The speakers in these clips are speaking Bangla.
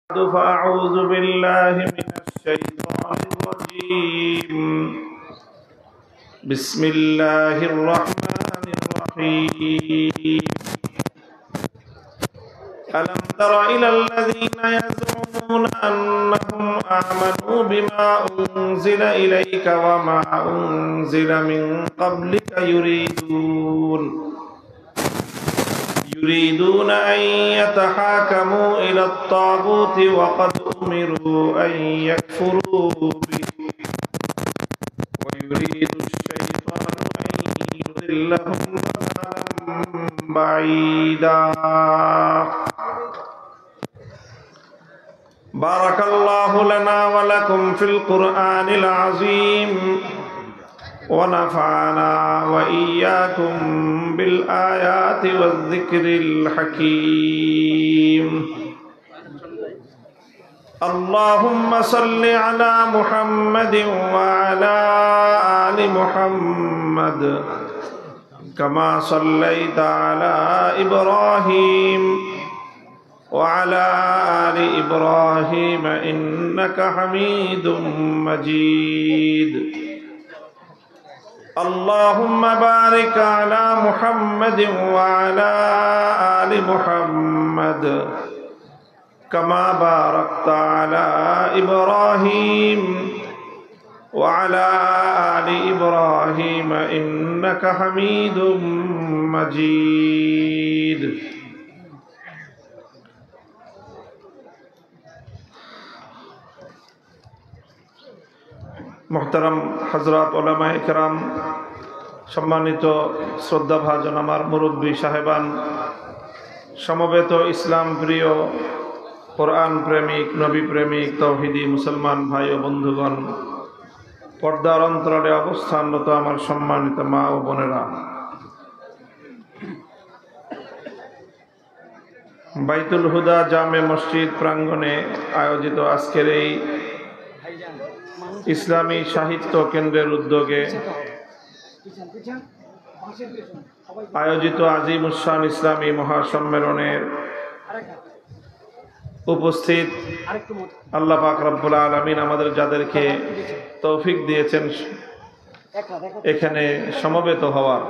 فأعوذ بالله من الشيطان الرجيم. بسم الله الرحمن الرحيم. ألم تر إلى الذين يزعمون أنهم آمنوا بما أنزل إليك وما أنزل من قبلك يريدون أن يتحاكموا إلى الطاغوت وقد أمروا أن يكفروا به ويريد الشيطان أن يضلهم ضلالا بعيدا. بارك الله لنا ولكم في القرآن العظيم ونفعنا وإياكم بالآيات والذكر الحكيم. اللهم صل على محمد وعلى آل محمد كما صليت على إبراهيم وعلى آل إبراهيم إنك حميد مجيد. اللهم بارك على محمد وعلى آل محمد كما باركت على إبراهيم وعلى آل إبراهيم إنك حميد مجيد. মোহতারাম হযরত উলামায়ে কেরাম, সম্মানিত শ্রদ্ধাভাজন আমার মুরব্বী সাহেবান, সমবেত ইসলাম প্রিয়, কোরআন প্রেমিক, নবী প্রেমিক, তৌহিদি মুসলমান ভাই ও বন্ধুগণ, পর্দার অন্তরালে অবস্থানরত আমার সম্মানিত মা ও বোনেরা, বাইতুল হুদা জামে মসজিদ প্রাঙ্গণে আয়োজিত আজকের এই ইসলামী সাহিত্য কেন্দ্রের উদ্যোগে আয়োজিত আজিমুস-শান ইসলামী মহাসম্মেলনের উপস্থিত আল্লাহ পাক রব্বুল আলামিন আমাদের যাদেরকে তৌফিক দিয়েছেন এখানে সমবেত হওয়ার,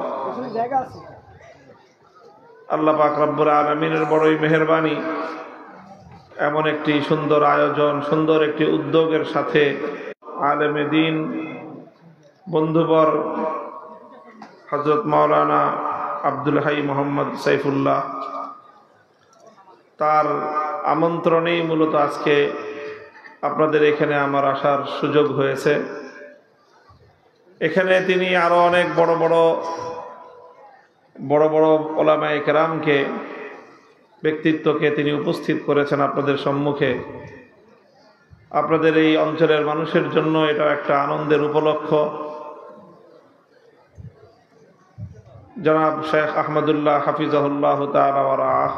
আল্লাহ পাক রব্বুল আলামিনের বড়ই মেহেরবানি। এমন একটি সুন্দর আয়োজন, সুন্দর একটি উদ্যোগের সাথে আলেমে দ্বীন বন্ধুবর হযরত মাওলানা আব্দুল হাই মোহাম্মদ সাইফুল্লাহ, তার আমন্ত্রণেই মূলত আজকে আপনাদের এখানে আমার আসার সুযোগ হয়েছে। এখানে তিনি আরো অনেক বড় বড় উলামায়ে কেরামকে, ব্যক্তিত্বকে তিনি উপস্থিত করেছেন আপনাদের সম্মুখে। আপনাদের এই অঞ্চলের মানুষের জন্য এটা একটা আনন্দের উপলক্ষ। জনাব শেখ আহমদুল্লাহ হাফিজাহুল্লাহ তাআলা ওয়া রাআহ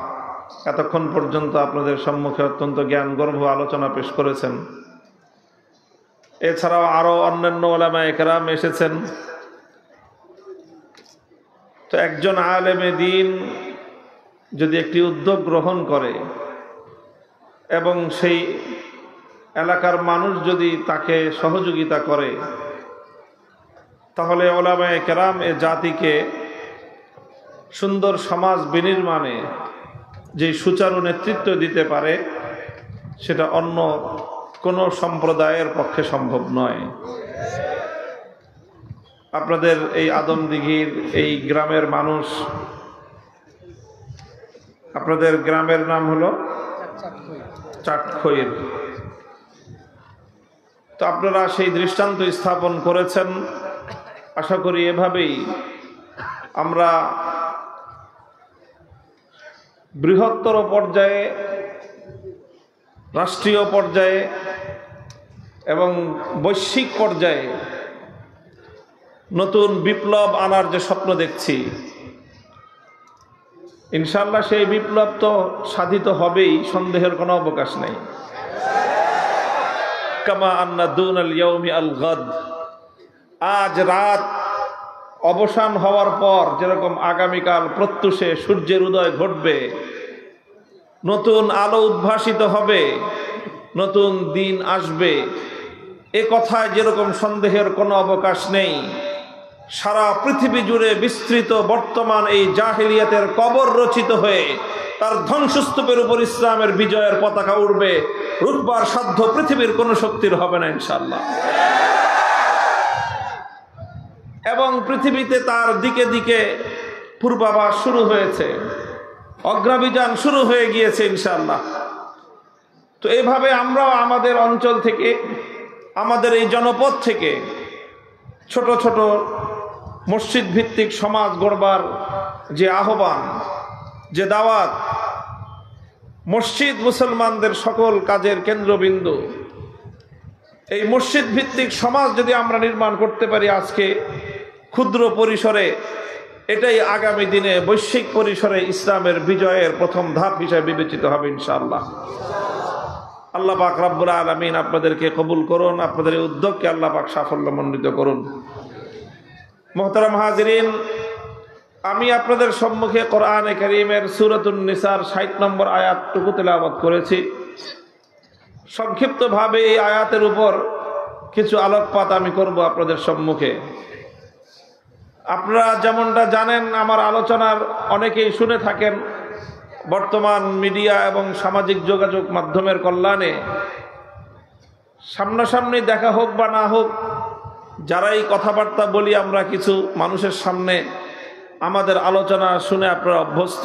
এতক্ষণ পর্যন্ত আপনাদের সম্মুখে অত্যন্ত জ্ঞানগর্ভ আলোচনা পেশ করেছেন। এছাড়াও আরো অন্যান্য উলামায়ে কেরাম এসেছেন। তো একজন আলেমে দ্বীন যদি একটি উদ্যোগ গ্রহণ করে এবং সেই এলাকার মানুষ যদি তাকে সহযোগিতা করে, তাহলে উলামায়ে কেরাম এ জাতিকে সুন্দর সমাজ বিনির্মাণে যে সুচারু নেতৃত্ব দিতে পারে, সেটা অন্য কোনো সম্প্রদায়ের পক্ষে সম্ভব নয়। আপনাদের এই আদমদিঘির এই গ্রামের মানুষ, আপনাদের গ্রামের নাম হলো চাটখৈর। তো আপনারা সেই দৃষ্টান্ত স্থাপন করেছেন। আশা করি এভাবেই আমরা বৃহত্তর পর্যায়ে, রাষ্ট্রীয় পর্যায়ে এবং বৈশ্বিক পর্যায়ে নতুন বিপ্লব আনার যে স্বপ্ন দেখছি, ইনশাআল্লাহ সেই বিপ্লব তো সাধিত হবেই, সন্দেহের কোনো অবকাশ নেই। কামা আন্না দুনাল ইয়াউমি আল গাদ, আজ রাত অবসান হওয়ার পর যেরকম আগামীকাল প্রত্যুষে সূর্যের উদয় ঘটবে, নতুন আলো উদ্ভাসিত হবে, নতুন দিন আসবে, এ কথায় যেরকম সন্দেহের কোনো অবকাশ নেই। সারা পৃথিবী জুড়ে বিস্তৃত বর্তমান এই জাহিলিয়াতের কবর রচিত হয়ে তার ধ্বংসস্তূপের উপর ইসলামের বিজয়ের পতাকা উড়বে। রুখবার সাধ্য পৃথিবীর কোনো শক্তির হবে না ইনশাআল্লাহ। এবং পৃথিবীতে তার দিকে দিকে পূর্বাভাস শুরু হয়েছে, অগ্রাভিযান শুরু হয়ে গিয়েছে ইনশাআল্লাহ। তো এইভাবে আমরাও আমাদের অঞ্চল থেকে, আমাদের এই জনপদ থেকে ছোট ছোট মসজিদ ভিত্তিক সমাজ গড়বার যে আহ্বান, যে দাওয়াত, মসজিদ মুসলমানদের সকল কাজের কেন্দ্রবিন্দু, এই মসজিদ ভিত্তিক সমাজ যদি আমরা নির্মাণ করতে পারি আজকে ক্ষুদ্র পরিসরে, এটাই আগামী দিনে বৈশ্বিক পরিসরে ইসলামের বিজয়ের প্রথম ধাপ হিসেবে বিবেচিত হবে ইনশাআল্লাহ। আল্লাহ পাক রব্বুল আলামিন আপনাদেরকে কবুল করুন, আপনাদের এই উদ্যোগকে আল্লাহ পাক সাফল্যমণ্ডিত করুন। মুহতারাম হাজিরিন, আমি আপনাদের সম্মুখে কোরআনে কারীমের সূরাতুন নিসার ৬০ নম্বর আয়াতটুকু তেলাওয়াত করেছি। সংক্ষিপ্তভাবে এই আয়াতের উপর কিছু আলোকপাত আমি করব আপনাদের সম্মুখে। আপনারা যেমনটা জানেন, আমার আলোচনার অনেকেই শুনে থাকেন। বর্তমান মিডিয়া এবং সামাজিক যোগাযোগ মাধ্যমের কল্যাণে সামনাসামনি দেখা হোক বা না হোক, যারাই কথাবার্তা বলি আমরা কিছু মানুষের সামনে, আমাদের আলোচনা শুনে আপনারা অভ্যস্ত।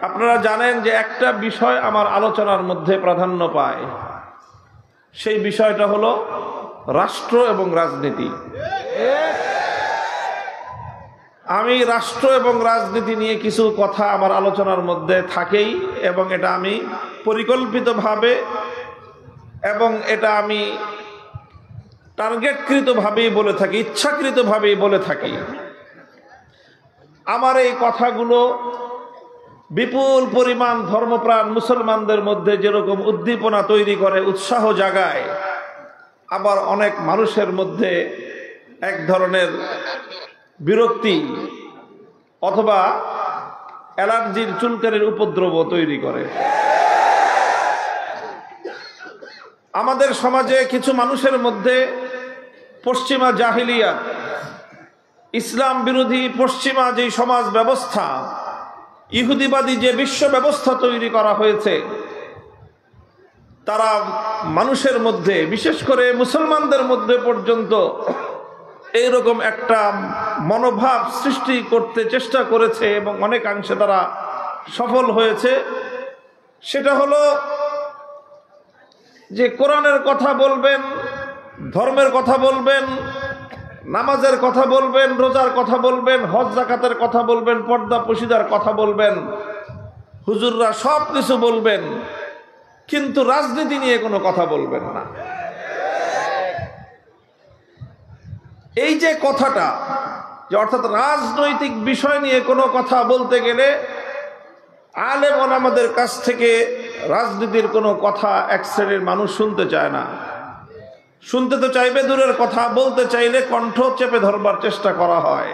আপনারা জানেন যে একটা বিষয় আমার আলোচনার মধ্যে প্রাধান্য পায়, সেই বিষয়টা হলো রাষ্ট্র এবং রাজনীতি। আমি রাষ্ট্র এবং রাজনীতি নিয়ে কিছু কথা আমার আলোচনার মধ্যে থাকেই, এবং এটা আমি পরিকল্পিতভাবে এবং এটা আমি টার্গেটকৃতভাবেই বলে থাকি, ইচ্ছাকৃতভাবেই বলে থাকি। আমার এই কথাগুলো বিপুল পরিমাণ ধর্মপ্রাণ মুসলমানদের মধ্যে যেরকম উদ্দীপনা তৈরি করে, উৎসাহ জাগায়, আবার অনেক মানুষের মধ্যে এক ধরনের বিরক্তি অথবা অ্যালার্জির চুলকানির উপদ্রব তৈরি করে। আমাদের সমাজে কিছু মানুষের মধ্যে পশ্চিমা জাহিলিয়াত, ইসলাম বিরোধী পশ্চিমা যে সমাজ ব্যবস্থা, ইহুদিবাদী যে বিশ্ব ব্যবস্থা তৈরি করা হয়েছে, তারা মানুষের মধ্যে, বিশেষ করে মুসলমানদের মধ্যে পর্যন্ত এইরকম একটা মনোভাব সৃষ্টি করতে চেষ্টা করেছে এবং অনেকাংশে তারা সফল হয়েছে। সেটা হলো যে কোরআনের কথা বলবেন, ধর্মের কথা বলবেন, নামাজের কথা বলবেন, রোজার কথা বলবেন, হজ যাকাতের কথা বলবেন, পর্দা পশিদার কথা বলবেন, হুজুররা সব কিছু বলবেন, কিন্তু রাজনীতি নিয়ে কোনো কথা বলবেন না। এই যে কথাটা, যে অর্থাৎ রাজনৈতিক বিষয় নিয়ে কোনো কথা বলতে গেলে আলেম ওলামাদের কাছ থেকে রাজনীতির কোনো কথা এক শ্রেণীর মানুষ শুনতে চায় না। শুনতে তো চাইবে দূরের কথা, বলতে চাইলে কণ্ঠ চেপে ধরবার চেষ্টা করা হয়।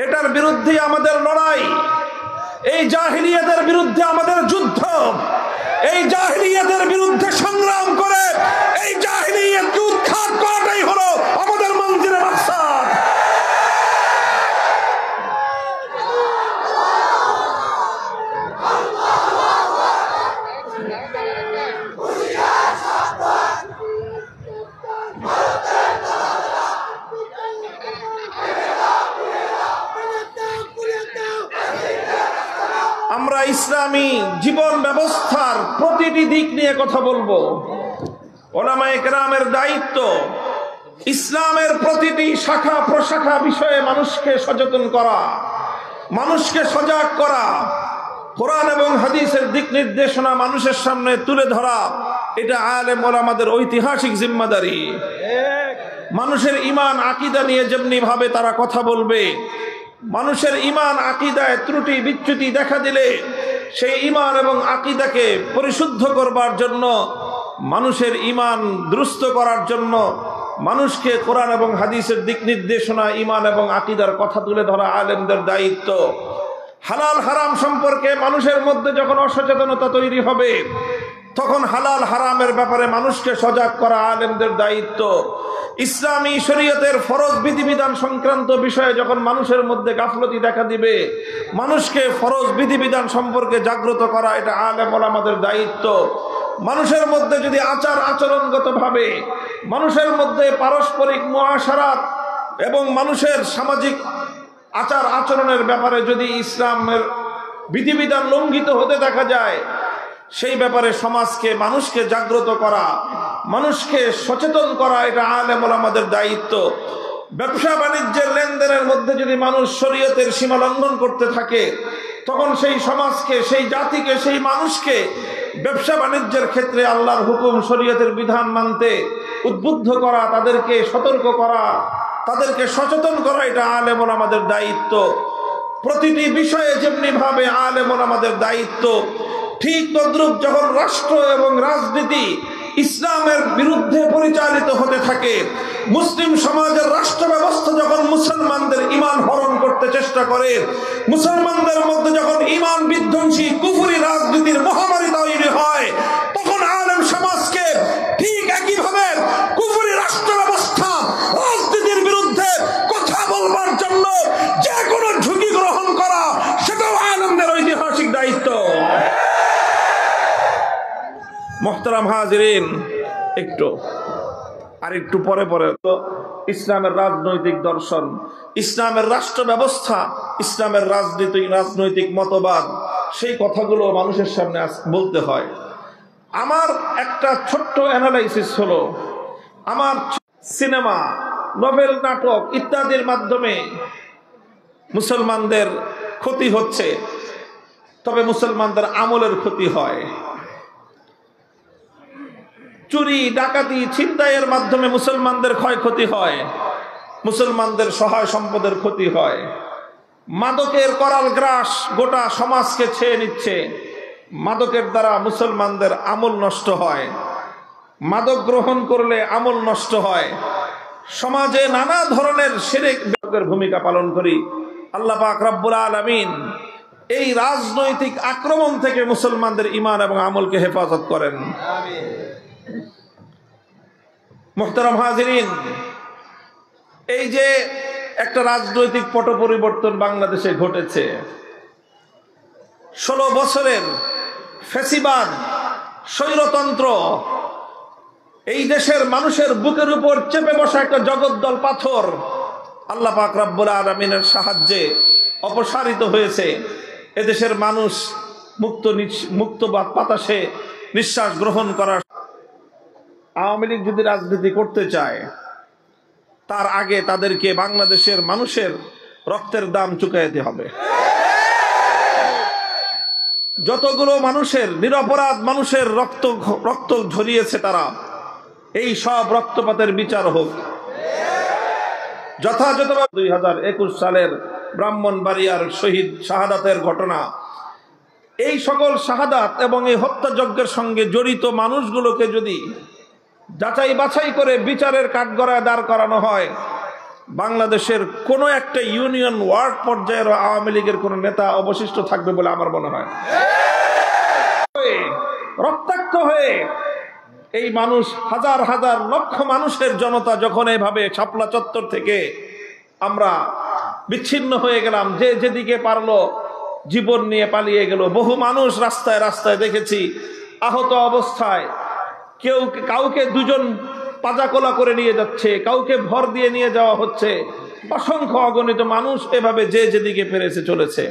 এটার বিরুদ্ধে আমাদের লড়াই, এই জাহিলিয়াতের বিরুদ্ধে আমাদের যুদ্ধ, এই জাহিলিয়াতের বিরুদ্ধে সংগ্রাম করে এই জাহিলিয়াতকে উৎখাত করাটাই হলো আমাদের মঞ্জিলের মাকসাদ। আমরা ইসলামী জীবন ব্যবস্থার প্রতিটি দিক নিয়ে কথা বলবো। উলামায়ে কেরামের দায়িত্ব ইসলামের প্রতিটি শাখা প্রশাখা বিষয়ে মানুষকে সচেতন করা, মানুষকে সজাগ করা, কোরআন এবং হাদিসের দিক নির্দেশনা মানুষের সামনে তুলে ধরা, এটা আলেম ওলামাদের ঐতিহাসিক জিম্মাদারি। মানুষের ঈমান আকীদা নিয়ে যেমনি ভাবে তারা কথা বলবে, মানুষের ঈমান আকীদায় ত্রুটি বিচ্যুতি দেখা দিলে সেই ঈমান এবং আকীদাকে পরিশুদ্ধ করবার জন্য, মানুষের ঈমান দুরুস্ত করার জন্য মানুষকে কোরআন এবং হাদিসের দিক নির্দেশনা, ঈমান এবং আকীদার কথা তুলে ধরা আলেমদের দায়িত্ব। হালাল হারাম সম্পর্কে মানুষের মধ্যে যখন অসচেতনতা তৈরি হবে, তখন হালাল হারামের ব্যাপারে মানুষকে সজাগ করা আলেমদের দায়িত্ব। ইসলামী শরীয়তের ফরজ বিধিবিধান সংক্রান্ত বিষয়ে যখন মানুষের মধ্যে গাফলতি দেখা দিবে, মানুষকে ফরজ বিধিবিধান সম্পর্কে জাগ্রত করা এটা আলেম ওলামাদের দায়িত্ব। মানুষের মধ্যে যদি আচার আচরণগতভাবে মানুষের মধ্যে পারস্পরিক মুআশারাত এবং মানুষের সামাজিক আচার আচরণের ব্যাপারে যদি ইসলামের বিধিবিধান লঙ্ঘিত হতে দেখা যায়, সেই ব্যাপারে সমাজকে মানুষকে জাগ্রত করা, মানুষকে সচেতন করা এটা আলেম ওলামাদের দায়িত্ব। ব্যবসা বাণিজ্যের লেনদেনের মধ্যে যদি মানুষ শরীয়তের সীমা লঙ্ঘন করতে থাকে, তখন সেই সমাজকে, সেই জাতিকে, সেই মানুষকে ব্যবসা বাণিজ্যের ক্ষেত্রে আল্লাহর হুকুম শরীয়তের বিধান মানতে উদ্বুদ্ধ করা, তাদেরকে সতর্ক করা, তাদেরকে সচেতন করা এটা আলেম ওলামাদের দায়িত্ব। প্রতিটি বিষয়ে যেমনি ভাবে আলেম ওলামাদের দায়িত্ব, ঠিক তদ্রূপ যখন রাষ্ট্র এবং রাজনীতি ইসলামের বিরুদ্ধে পরিচালিত হতে থাকে, মুসলিম সমাজের রাষ্ট্র ব্যবস্থা যখন মুসলমানদের ঈমান হরণ করতে চেষ্টা করে, মুসলমানদের মধ্যে যখন ঈমান বিধ্বংসী কুফরি রাজনীতির মহামারী তৈরি হয়, তখন আলেম সমাজকে ঠিক একইভাবে কুফরি রাষ্ট্র ব্যবস্থা রাজনীতির বিরুদ্ধে কথা বলবার জন্য যে কোনো ঝুঁকি গ্রহণ করা, সেটাও আলেমদের ঐতিহাসিক দায়িত্ব। মোহতারাম হাজিরিন, একটু পরে তো ইসলামের রাজনৈতিক দর্শন, ইসলামের রাষ্ট্র ব্যবস্থা, ইসলামের রাজনৈতিক মতবাদ, সেই কথাগুলো মানুষের সামনে বলতে হয়। আমার একটা ছোট্ট অ্যানালাইসিস হলো, আমার সিনেমা, নভেল, নাটক ইত্যাদির মাধ্যমে মুসলমানদের ক্ষতি হচ্ছে, তবে মুসলমানদের আমলের ক্ষতি হয়। চুরি, ডাকাতি, ছিনতাইয়ের মাধ্যমে মুসলমানদের ক্ষয়ক্ষতি হয়, মুসলমানদের সহায় সম্পদের ক্ষতি হয়। মাদকের করাল গ্রাস গোটা সমাজকে ছেয়ে নিচ্ছে, মাদকের দ্বারা মুসলমানদের আমল নষ্ট হয়, মাদক গ্রহণ করলে আমল নষ্ট হয়। সমাজে নানা ধরনের শিরকের ভূমিকা পালন করি। আল্লাহ পাক রব্বুল আলামিন এই রাজনৈতিক আক্রমণ থেকে মুসলমানদের ঈমান এবং আমলকে হেফাজত করেন। মুহতারাম হাজিরিন, এই যে একটা রাজনৈতিক পট পরিবর্তন বাংলাদেশে ঘটেছে, 16 বছরের ফ্যাসিবাদ, স্বৈরতন্ত্র, এই দেশের মানুষের বুকের উপর চেপে বসা একটা জগদ্দল পাথর আল্লাহ পাক রব্বুল আলামিনের সাহায্যে অপসারিত হয়েছে। এদেশের মানুষ মুক্ত বাতাসে নিঃশ্বাস গ্রহণ করার। আওয়ামী লীগ যদি রাজনীতি করতে চায়, তার আগে তাদেরকে বাংলাদেশের মানুষের রক্তের দাম চুকাইতে হবে। যতগুলো মানুষের, নিরপরাধ মানুষের রক্ত ঝরিয়েছে তারা, এই সব রক্তপাতের বিচার হোক যথাযথভাবে। 2021 সালের ব্রাহ্মণবাড়িয়ার শহীদ শাহাদাতের ঘটনা, এই সকল শাহাদাত এবং এই হত্যাযজ্ঞের সঙ্গে জড়িত মানুষগুলোকে যদি যাচাই বাছাই করে বিচারের কাঠগড়ায় দাঁড় করানো হয়, বাংলাদেশের কোনো একটা ইউনিয়ন ওয়ার্ড পর্যায়ের আওয়ামী লীগের কোনো নেতা অবশিষ্ট থাকবে বলে আমার মনে হয়। রক্তাক্ত হয়ে এই মানুষ, হাজার হাজার লক্ষ মানুষের জনতা যখন এভাবে শাপলা চত্বর থেকে আমরা বিচ্ছিন্ন হয়ে গেলাম, যে যেদিকে পারলো জীবন নিয়ে পালিয়ে গেল। বহু মানুষ রাস্তায় রাস্তায় দেখেছি আহত অবস্থায়, কাউকে দুজন পাজাকোলা করে নিয়ে যাচ্ছে, কাউকে ভর দিয়ে নিয়ে যাওয়া হচ্ছে। অসংখ্য অগণিত মানুষ এভাবে যে যেদিকে পেরেছে চলেছে।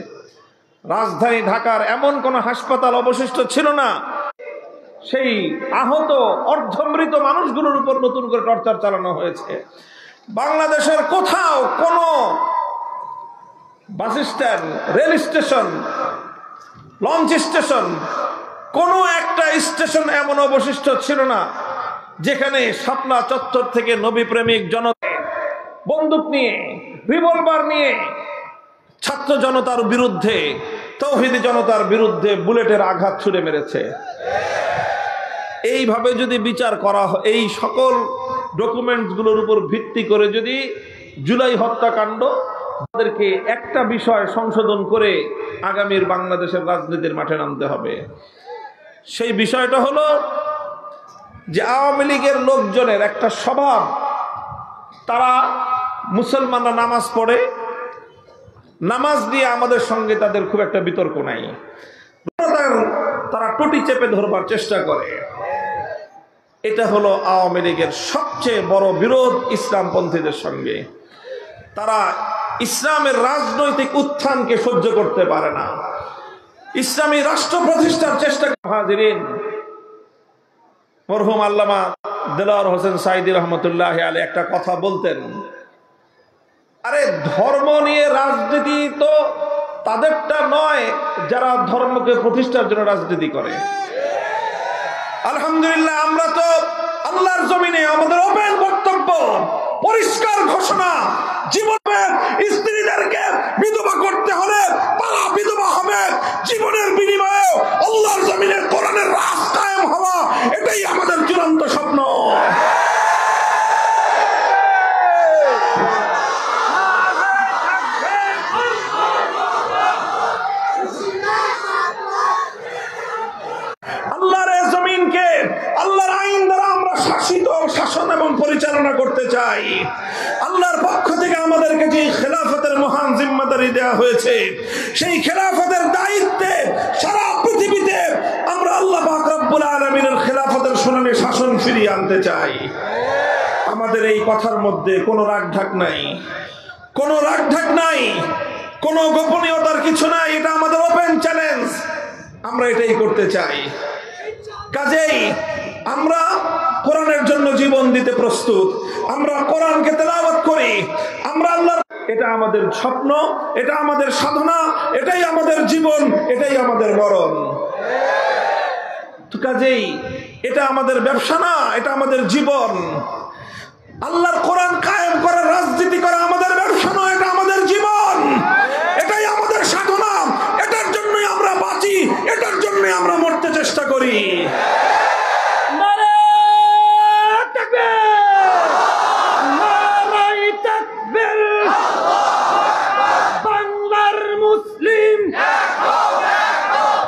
রাজধানী ঢাকার এমন কোন হাসপাতাল অবশিষ্ট ছিল না, সেই আহত অর্ধমৃত মানুষগুলোর উপর নতুন করে টর্চার চালানো হয়েছে। বাংলাদেশের কোথাও কোনো bus stand, rail station, launch station, কোনো একটা স্টেশন এমন অবশিষ্ট ছিল না যেখানে শাপলা চত্বর থেকে নবী প্রেমিক জনতা বন্দুক নিয়ে, রিভলভার নিয়ে ছাত্র জনতার বিরুদ্ধে, তৌহিদি জনতার বিরুদ্ধে বুলেটের আঘাত ছুড়ে মেরেছে। এইভাবে যদি বিচার করা হয়, এই সকল ডকুমেন্টসগুলোর উপর ভিত্তি করে যদি জুলাই হত্যাকাণ্ড তাদেরকে একটা বিষয় সংশোধন করে আগামীর বাংলাদেশের রাজনীতির মাঠে নামতে হবে। সেই বিষয়টা হলো যে আওয়ামী লীগের লোকজনের একটা স্বভাব, তারা মুসলমানরা নামাজ পড়ে, নামাজ নিয়ে আমাদের সঙ্গে তাদের খুব একটা বিতর্ক নাই, তারা টুটি চেপে ধরবার চেষ্টা করে। এটা হলো আওয়ামী লীগের সবচেয়ে বড় বিরোধ ইসলামপন্থীদের সঙ্গে। তারা ইসলামের রাজনৈতিক উত্থানকে সহ্য করতে পারে না, ইসলামী রাষ্ট্র প্রতিষ্ঠার চেষ্টা। হাজিরিন, মরহুম আল্লামা দেলোয়ার হোসেন সাঈদী রহমতুল্লাহ আলাইহি একটা কথা বলতেন, আরে ধর্ম নিয়ে রাজনীতি তো তাদেরটা নয় যারা ধর্মকে প্রতিষ্ঠার জন্য রাজনীতি করে। আলহামদুলিল্লাহ, আমরা তো আল্লাহর জমিনে আমাদের ওপেন বক্তব্য, পরিষ্কার ঘোষণা, জীবনের স্ত্রীদেরকে বিধবা করতে হলে তারা বিধবা হবে, জীবনের বিনিময়ে আল্লাহর জমিনে কোরআনের রাজ কায়েম হওয়া, এটাই আমাদের চূড়ান্ত স্বপ্ন। আল্লাহর জমিনকে আল্লাহর আইন দ্বারা আমরা শাসিত, শাসন এবং পরিচালনা করতে চাই। আল্লাহর পক্ষ থেকে আমাদেরকে যে খেলাফতের মহান জিম্মাদারি দেওয়া হয়েছে, সেই খেলাফতের দায়িত্বে সারা পৃথিবীতে আমরা আল্লাহ পাক রব্বুল আলামিনের খেলাফতের সোনালী শাসন ফিরিয়ে আনতে চাই। আমাদের এই কথার মধ্যে কোনো রাগঢাক নাই, কোনো রাগঢাক নাই, কোনো গোপনীয়তার কিছু নাই। এটা আমাদের ওপেন চ্যালেঞ্জ, আমরা এটাই করতে চাই। কাজেই আমরা কোরআনের জন্য জীবন দিতে প্রস্তুত, আমরা কোরআনকে তেলাওয়াত করি, আমরা আল্লাহর, এটা আমাদের স্বপ্ন, এটা আমাদের সাধনা, এটাই আমাদের জীবন, এটাই আমাদের মরণ। কাজেই এটা আমাদের ব্যবসা না, এটা আমাদের জীবন। আল্লাহর কোরআন কায়েম করা, রাজনীতি করা আমাদের ব্যবসা নয়, এটা আমাদের জীবন, এটাই আমাদের সাধনা, এটার জন্যই আমরা বাঁচি, এটার জন্যই আমরা মরতে চেষ্টা করি। বাংলার মুসলিম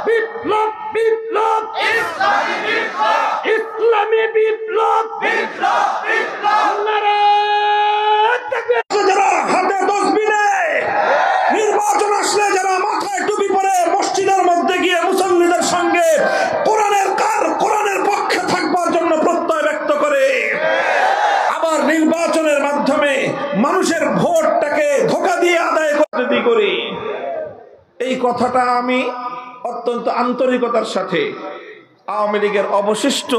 বিপ্লব, বিপ্লব ইসলামী বিপ্লব, যারা হাতে তসবিহ নেয়, নির্বাচন আসলে যারা মাথায় টুপি পরে মসজিদের মধ্যে গিয়ে মুসল্লিদের সঙ্গে কোরআনের পক্ষে থাকবার জন্য প্রত্যয় ব্যক্ত করে, আবার নির্বাচনের মাধ্যমে মানুষের ভোটটাকে ধোঁকা দিয়ে আদায় করতে করি। এই কথাটা আমি অত্যন্ত আন্তরিকতার সাথে আওয়ামী লীগের অবশিষ্ট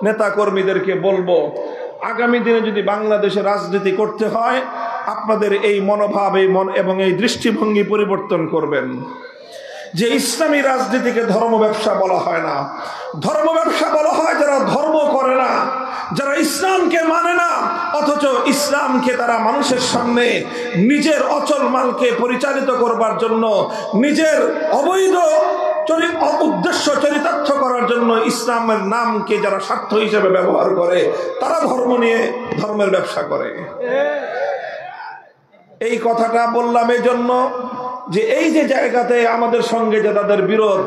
নেতা কর্মীদেরকে বলবো, আগামী দিনে যদি বাংলাদেশে রাজনীতি করতে হয়, আপনাদের এই মনোভাব, এই মন এবং এই দৃষ্টিভঙ্গি পরিবর্তন করবেন যে ইসলামী রাজনীতিকে ধর্ম ব্যবসা বলা হয় না। ধর্ম ব্যবসা বলা হয় যারা ধর্ম করে না, যারা ইসলামকে মানে না, অথচ ইসলামকে তারা মানুষের সামনে নিজের অচল মালকে পরিচালিত করবার জন্য, নিজের অবৈধ উদ্দেশ্য চরিতার্থ করার জন্য ইসলামের নামকে যারা স্বার্থ হিসেবে ব্যবহার করে, তারা ধর্ম নিয়ে ধর্মের ব্যবসা করে। এই কথাটা বললাম এই জন্য যে এই যে জায়গাতে আমাদের সঙ্গে যে তাদের বিরোধ,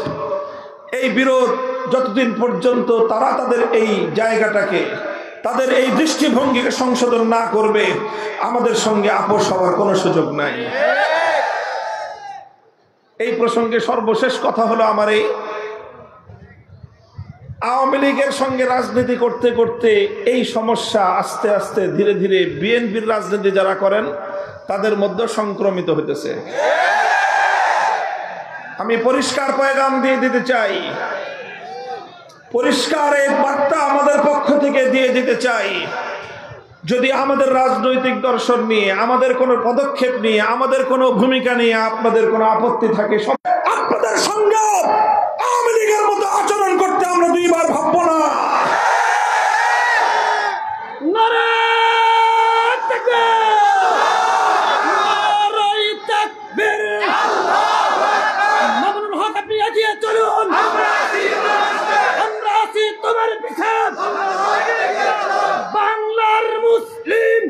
এই বিরোধ যতদিন পর্যন্ত তারা তাদের এই জায়গাটাকে, তাদের এই দৃষ্টিভঙ্গিকে সংশোধন না করবে, আমাদের সঙ্গে আপোষ হওয়ার কোনো সুযোগ নাই। এই প্রসঙ্গে সর্বশেষ কথা হলো, আমার এই আওয়ামী লীগের সঙ্গে রাজনীতি করতে করতে এই সমস্যা আস্তে আস্তে ধীরে ধীরে বিএনপির রাজনীতি যারা করেন তাদের মধ্যে সংক্রমিত হতেছে। আমি পরিষ্কার পয়গাম দিয়ে দিতে চাই, পরিষ্কার এক বার্তা আমাদের পক্ষ থেকে দিয়ে দিতে চাই, যদি আমাদের রাজনৈতিক দর্শন নিয়ে, আমাদের কোনো পদক্ষেপ নিয়ে, আমাদের কোনো ভূমিকা নিয়ে আপনাদের কোনো আপত্তি থাকে, আপনাদের সঙ্গে আওয়ামী লীগের মতো আচরণ করতে আমরা দুইবার ভাববো না। বাংলার মুসলিম,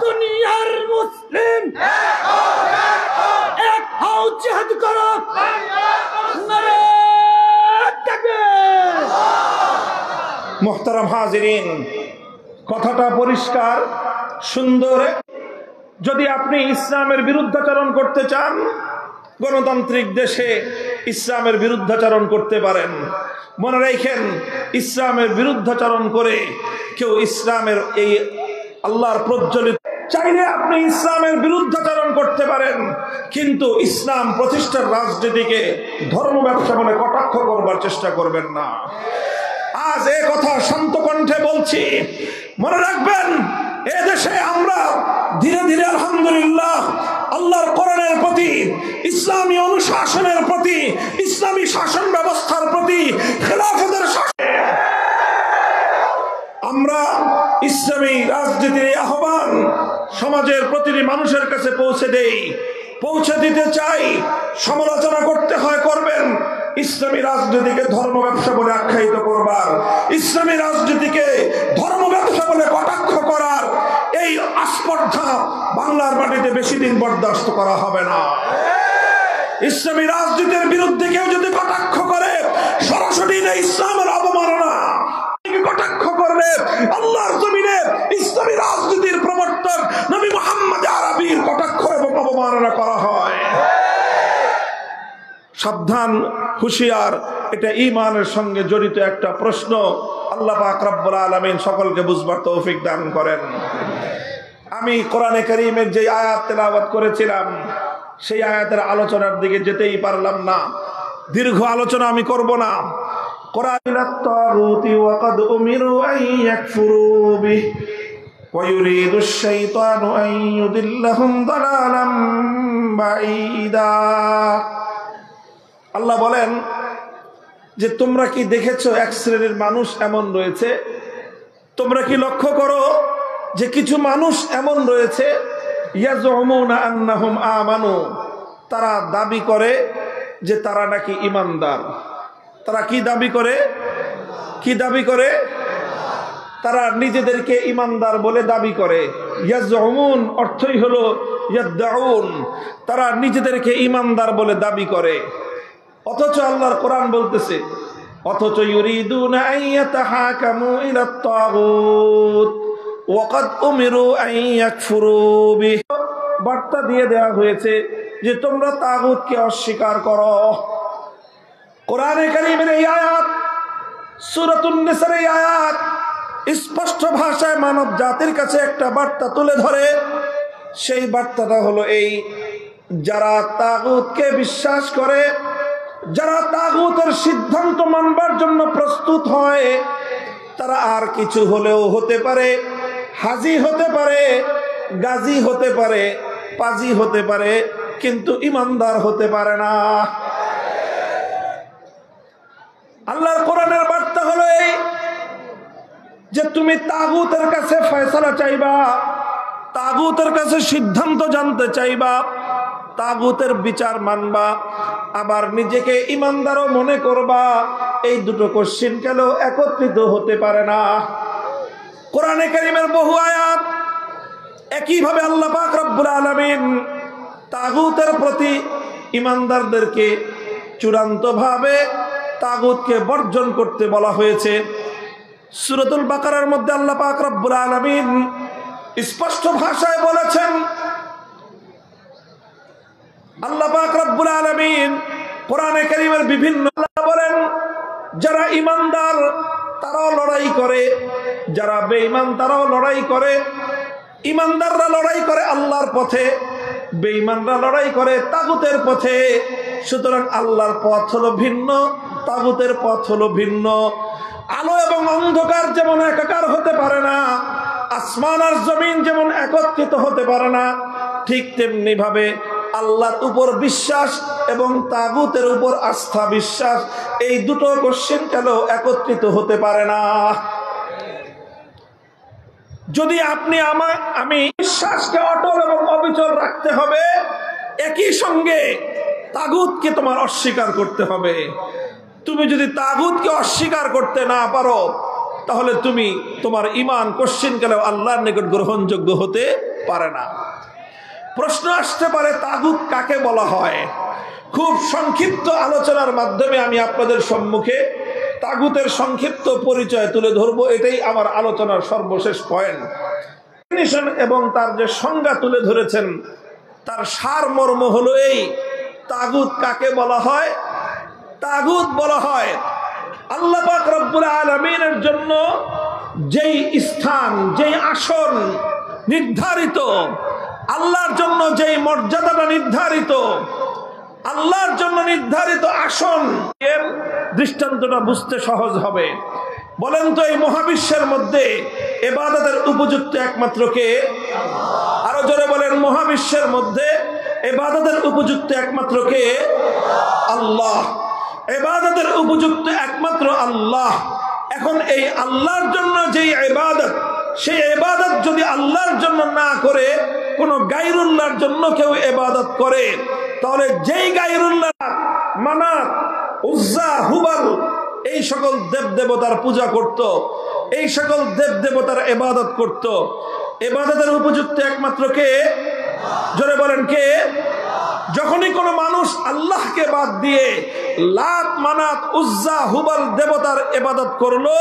দুনিয়ার মুসলিম। মুহতারাম হাজিরিন, কথাটা পরিষ্কার সুন্দর। যদি আপনি ইসলামের বিরুদ্ধাচরণ করতে চান, গণতান্ত্রিক দেশে ইসলামের বিরুদ্ধাচরণ করতে পারেন। মনে রাখেন, ইসলামের বিরুদ্ধাচরণ করে কেউ ইসলামের এই আল্লাহর প্রজ্বলিত চাইলে আপনি ইসলামের বিরুদ্ধাচরণ করতে পারেন, কিন্তু ইসলাম প্রতিষ্ঠার রাজনীতিকে ধর্ম ব্যবসা বলে কটাক্ষ করবার চেষ্টা করবেন না। আজ এ কথা শান্ত কণ্ঠে বলছি, মনে রাখবেন, এ দেশে আমরা ধীরে ধীরে আলহামদুলিল্লাহ আল্লাহর কোরআনের প্রতি, ইসলামী অনুশাসনের প্রতি, ইসলামী শাসন ব্যবস্থার প্রতি, খেলাফতের আমরা ইসলামী রাজনীতির আহ্বান সমাজের প্রতিটি মানুষের কাছে পৌঁছে দিতে চাই। সমালোচনা করতে হয় করবেন, ইসলামী রাজনীতিকে ধর্ম ব্যবসা বলে আখ্যায়িত করবার, ইসলামী রাজনীতিকে ধর্ম ব্যবসা বলে কটাক্ষ করার এই আস্পর্ধা বাংলার মাটিতে বেশি দিন বরদাস্ত করা হবে না। ইসলামী রাজনীতির বিরুদ্ধে কেউ যদি কটাক্ষ করে, সরাসরি ইসলামের অবমাননা। কটাক্ষ করলে আল্লাহর জমিনে ইসলামী রাজনীতির প্রবর্তক নবী মুহাম্মদ আরবীর কটাক্ষ এবং অবমাননা করা হয়। সাবধান, হুঁশিয়ার, এটা ঈমানের সঙ্গে জড়িত একটা প্রশ্ন। আল্লাহ পাক রব্বুল আলামিন সকলকে বুঝবার তৌফিক দান করেন। আমি কোরআনে কারীমের যে আয়াত তেলাওয়াত করেছিলাম, সেই আয়াতের আলোচনার দিকে যেতেই পারলাম না। দীর্ঘ আলোচনা আমি করব না। কোরআনিলাত তাগুতি ওয়া ক্বাদ উমিরু আন ইয়াকফুরু বিহি ওয়া ইউরিদুশ শাইতানু আন ইউদিল্লাহুম দালালাম বাঈদা। আল্লাহ বলেন যে তোমরা কি দেখেছো এক শ্রেণীর মানুষ এমন রয়েছে, তোমরা কি লক্ষ্য করো যে কিছু মানুষ এমন রয়েছে, ইয়াজুমুনা আন্নাহুম আমানু, তারা দাবি করে যে তারা নাকি ঈমানদার। তারা কি দাবি করে? তারা নিজেদেরকে ঈমানদার বলে দাবি করে। ইয়াজউমুন অর্থই হলো ইয়াদউন, তারা নিজেদেরকে ঈমানদার বলে দাবি করে। অথচ আল্লাহর কোরআন বলতেছে, অথচ ইউরিদুনা আন ইয়াতাহাকামু ইলাত তাগুত ওয়া ক্বাদ উমিরু আন ইয়াকফুরু বিহি। বার্তা দিয়ে দেওয়া হয়েছে যে তোমরা তাগুতকে অস্বীকার করো। কোরআনে কারীমের এই আয়াত, সূরাতুন নিসার এই আয়াত স্পষ্ট ভাষায় মানব জাতির কাছে একটা বার্তা তুলে ধরে। সেই বার্তাটা হলো এই, যারা তাগুতকে বিশ্বাস করে, যারা তাগুতের সিদ্ধান্ত মানবার জন্য প্রস্তুত হয়, তারা আর কিছু হলেও হতে পারে, হাজি হতে পারে, গাজী হতে পারে, পাজি হতে পারে, কিন্তু ঈমানদার হতে পারে না। আল্লাহর কোরআনের বার্তা হলো এই যে তুমি তাগুতের কাছে ফয়সালা চাইবা, তাগুতের কাছে সিদ্ধান্ত জানতে চাইবা, তাগুতের বিচার মানবা, আবার নিজেকে ঈমানদারও মনে করবা। এই দুটো কোশ্চিন কেন একত্রিত হতে পারে না। কোরআনে কারীমের বহু আয়াত একইভাবে আল্লাহ পাক রব্বুল আলামিন তাগুতের প্রতি ঈমানদারদেরকে চূড়ান্তভাবে তাগুতকে বর্জন করতে বলা হয়েছে। সূরাতুল বাকারার মধ্যে আল্লাহ পাক রব্বুল আলামিন স্পষ্ট ভাষায় বলেছেন, আল্লাহ পাক রব্বুল আলামিন কোরআনে কারীমের বিভিন্ন বলেন, যারা ঈমানদার তারাও লড়াই করে, যারা বেঈমান তারাও লড়াই করে। ঈমানদাররা লড়াই করে আল্লাহর পথে, বেঈমানরা লড়াই করে তাগুতের পথে। সুতরাং আল্লাহর পথ হলো ভিন্ন, তাগুতের পথ হলো ভিন্ন। আলো এবং অন্ধকার যেমন একাকার হতে পারে না, আসমান আর জমিন যেমন একত্রিত হতে পারে না, ঠিক তেমনি ভাবে আল্লাহর উপর বিশ্বাস এবং তাগুতের উপর আস্থা বিশ্বাস, এই দুটো কোশ্চেন কেন একত্রিত হতে পারে না। যদি আমি বিশ্বাসকে অটল এবং অবিচল রাখতে হবে, একই সঙ্গে তাগুতকে তোমার অস্বীকার করতে হবে। তুমি যদি তাগুতকে অস্বীকার করতে না পারো, তাহলে তোমার ঈমান কোশ্চিন কালেও আল্লাহর নিকট গ্রহণযোগ্য হতে পারে না। প্রশ্ন আসতে পারে, তাগুত কাকে বলা হয়? খুব সংক্ষিপ্ত আলোচনার মাধ্যমে আমি আপনাদের সম্মুখে তাগুতের সংক্ষিপ্ত পরিচয় তুলে ধরবো, এটাই আমার আলোচনার সর্বশেষ পয়েন্ট। এবং তার যে সংজ্ঞা তুলে ধরেছেন তার সারমর্ম হলো এই, তাগুত কাকে বলা হয়? তাগুত বলা হয় আল্লাহ পাক রব্বুল আলামিনের জন্য যেই স্থান, যেই আসন নির্ধারিত, আল্লাহর জন্য যেই মর্যাদাটা নির্ধারিত, আল্লাহর জন্য নির্ধারিত আসন, এর দৃষ্টান্তটা বুঝতে সহজ হবে। বলেন তো, এই মহাবিশ্বের মধ্যে ইবাদতের উপযুক্ত একমাত্র কে? আরো জোরে বলেন, মহাবিশ্বের মধ্যে ইবাদতের উপযুক্ত একমাত্র কে? আল্লাহ। ইবাদতের উপযুক্ত একমাত্র আল্লাহ। এখন এই আল্লাহর জন্য যেই ইবাদত, সেই ইবাদত যদি আল্লাহর জন্য না করে কোনো গায়রুল্লাহর জন্য কেউ ইবাদত করে, তাহলে যেই গায়রুল্লাহ মানাত, উজ্জা, হুবাল এই সকল দেব দেবতার পূজা করত, এই সকল দেব দেবতার ইবাদত করত, ইবাদতের উপযুক্ত একমাত্র কে? জোরে বলেন কে? যখনই কোনো মানুষ আল্লাহকে বাদ দিয়ে লাত, মানাত, উজ্জা, হুবাল দেবতার ইবাদত করলো,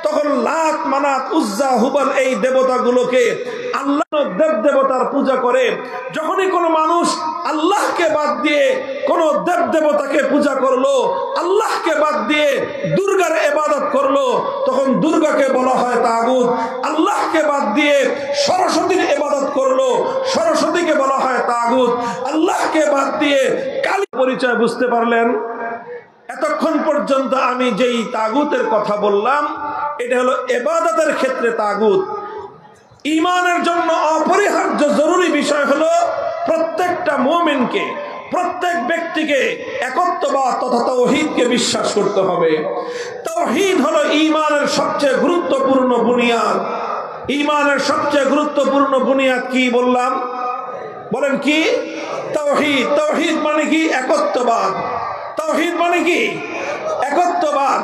তখন লাত, মানাত, উজ্জা, হুবাল এই দেবতাগুলোকে আল্লাহ দেব দেবতার পূজা করে। যখনই কোনো মানুষ আল্লাহকে বাদ দিয়ে কোনো দেব দেবতাকে পূজা করলো, আল্লাহকে বাদ দিয়ে দুর্গার ইবাদত করলো, তখন দুর্গাকে বলা হয় তাগুত। আল্লাহকে বাদ দিয়ে সরস্বতীর ইবাদত করলো, সরস্বতীকে বলা হয় তাগুত। আল্লাহকে বাদ দিয়ে কালী পরিচয় বুঝতে পারলেন? এতক্ষণ পর্যন্ত আমি যেই তাগুতের কথা বললাম, এটা হলো ইবাদতের ক্ষেত্রে তাগুত। ঈমানের জন্য অপরিহার্য জরুরি বিষয় হলো প্রত্যেকটা মুমিনকে, প্রত্যেক ব্যক্তিকে একত্ববাদ তথা তাওহীদকে বিশ্বাস করতে হবে। তাওহীদ হলো ঈমানের সবচেয়ে গুরুত্বপূর্ণ বুনিয়াদ। ঈমানের সবচেয়ে গুরুত্বপূর্ণ বুনিয়াদ কি বললাম? বলেন কি? তাওহীদ। তাওহীদ মানে কি? একত্ববাদ। তাওহীদ মানে কি? একত্ববাদ।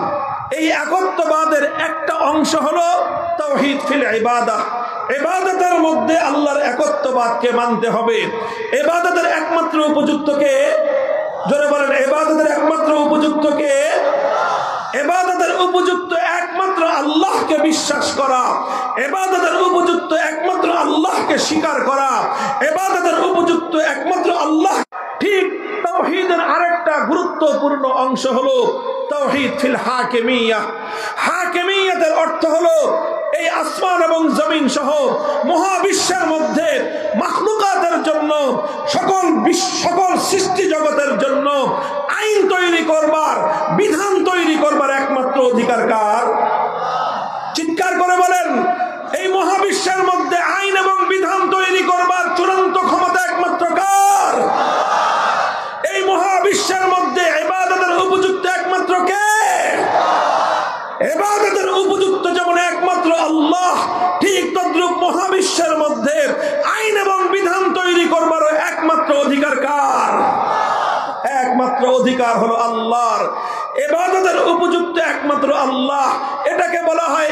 এই একত্ববাদের একটা অংশ হলো তাওহীদ ফিল ইবাদাহ। ইবাদতের মধ্যে আল্লাহর একত্ববাদকে মানতে হবে। ইবাদতের একমাত্র উপযুক্ত কে? জোরে বলেন, ইবাদতের একমাত্র উপযুক্ত কে? ইবাদতের উপযুক্ত একমাত্র আল্লাহকে বিশ্বাস করা, ইবাদতের উপযুক্ত একমাত্র আল্লাহকে স্বীকার করা, ইবাদতের উপযুক্ত একমাত্র আল্লাহ। ঠিক তাওহীদের আরেকটা গুরুত্বপূর্ণ অংশ হলো তাওহীদ ফিল হাকিমিয়াহ। হাকিমিয়াতের অর্থ হলো এই আসমান এবং জমিন সহ মহাবিশ্বের মধ্যে মাখলুকাতের জন্য, সকল সৃষ্টি জগতের জন্য আইন তৈরি করবার, বিধান তৈরি করবার একমাত্র অধিকার কার? চিৎকার করে বলেন, এই মহাবিশ্বের মধ্যে আইন এবং বিধান তৈরি করবার চূড়ান্ত ক্ষমতা একমাত্র কার? এই মহাবিশ্বের মধ্যে ইবাদতের উপযুক্ত একমাত্র কে? ইবাদতের উপযুক্ত যেমন একমাত্র আল্লাহ, ঠিক তদ্রূপ মহাবিশ্বের মধ্যে আইন এবং বিধান তৈরি করবারও একমাত্র অধিকার কার? একমাত্র অধিকার হলো আল্লাহর। ইবাদতের উপযুক্ত একমাত্র আল্লাহ, এটাকে বলা হয়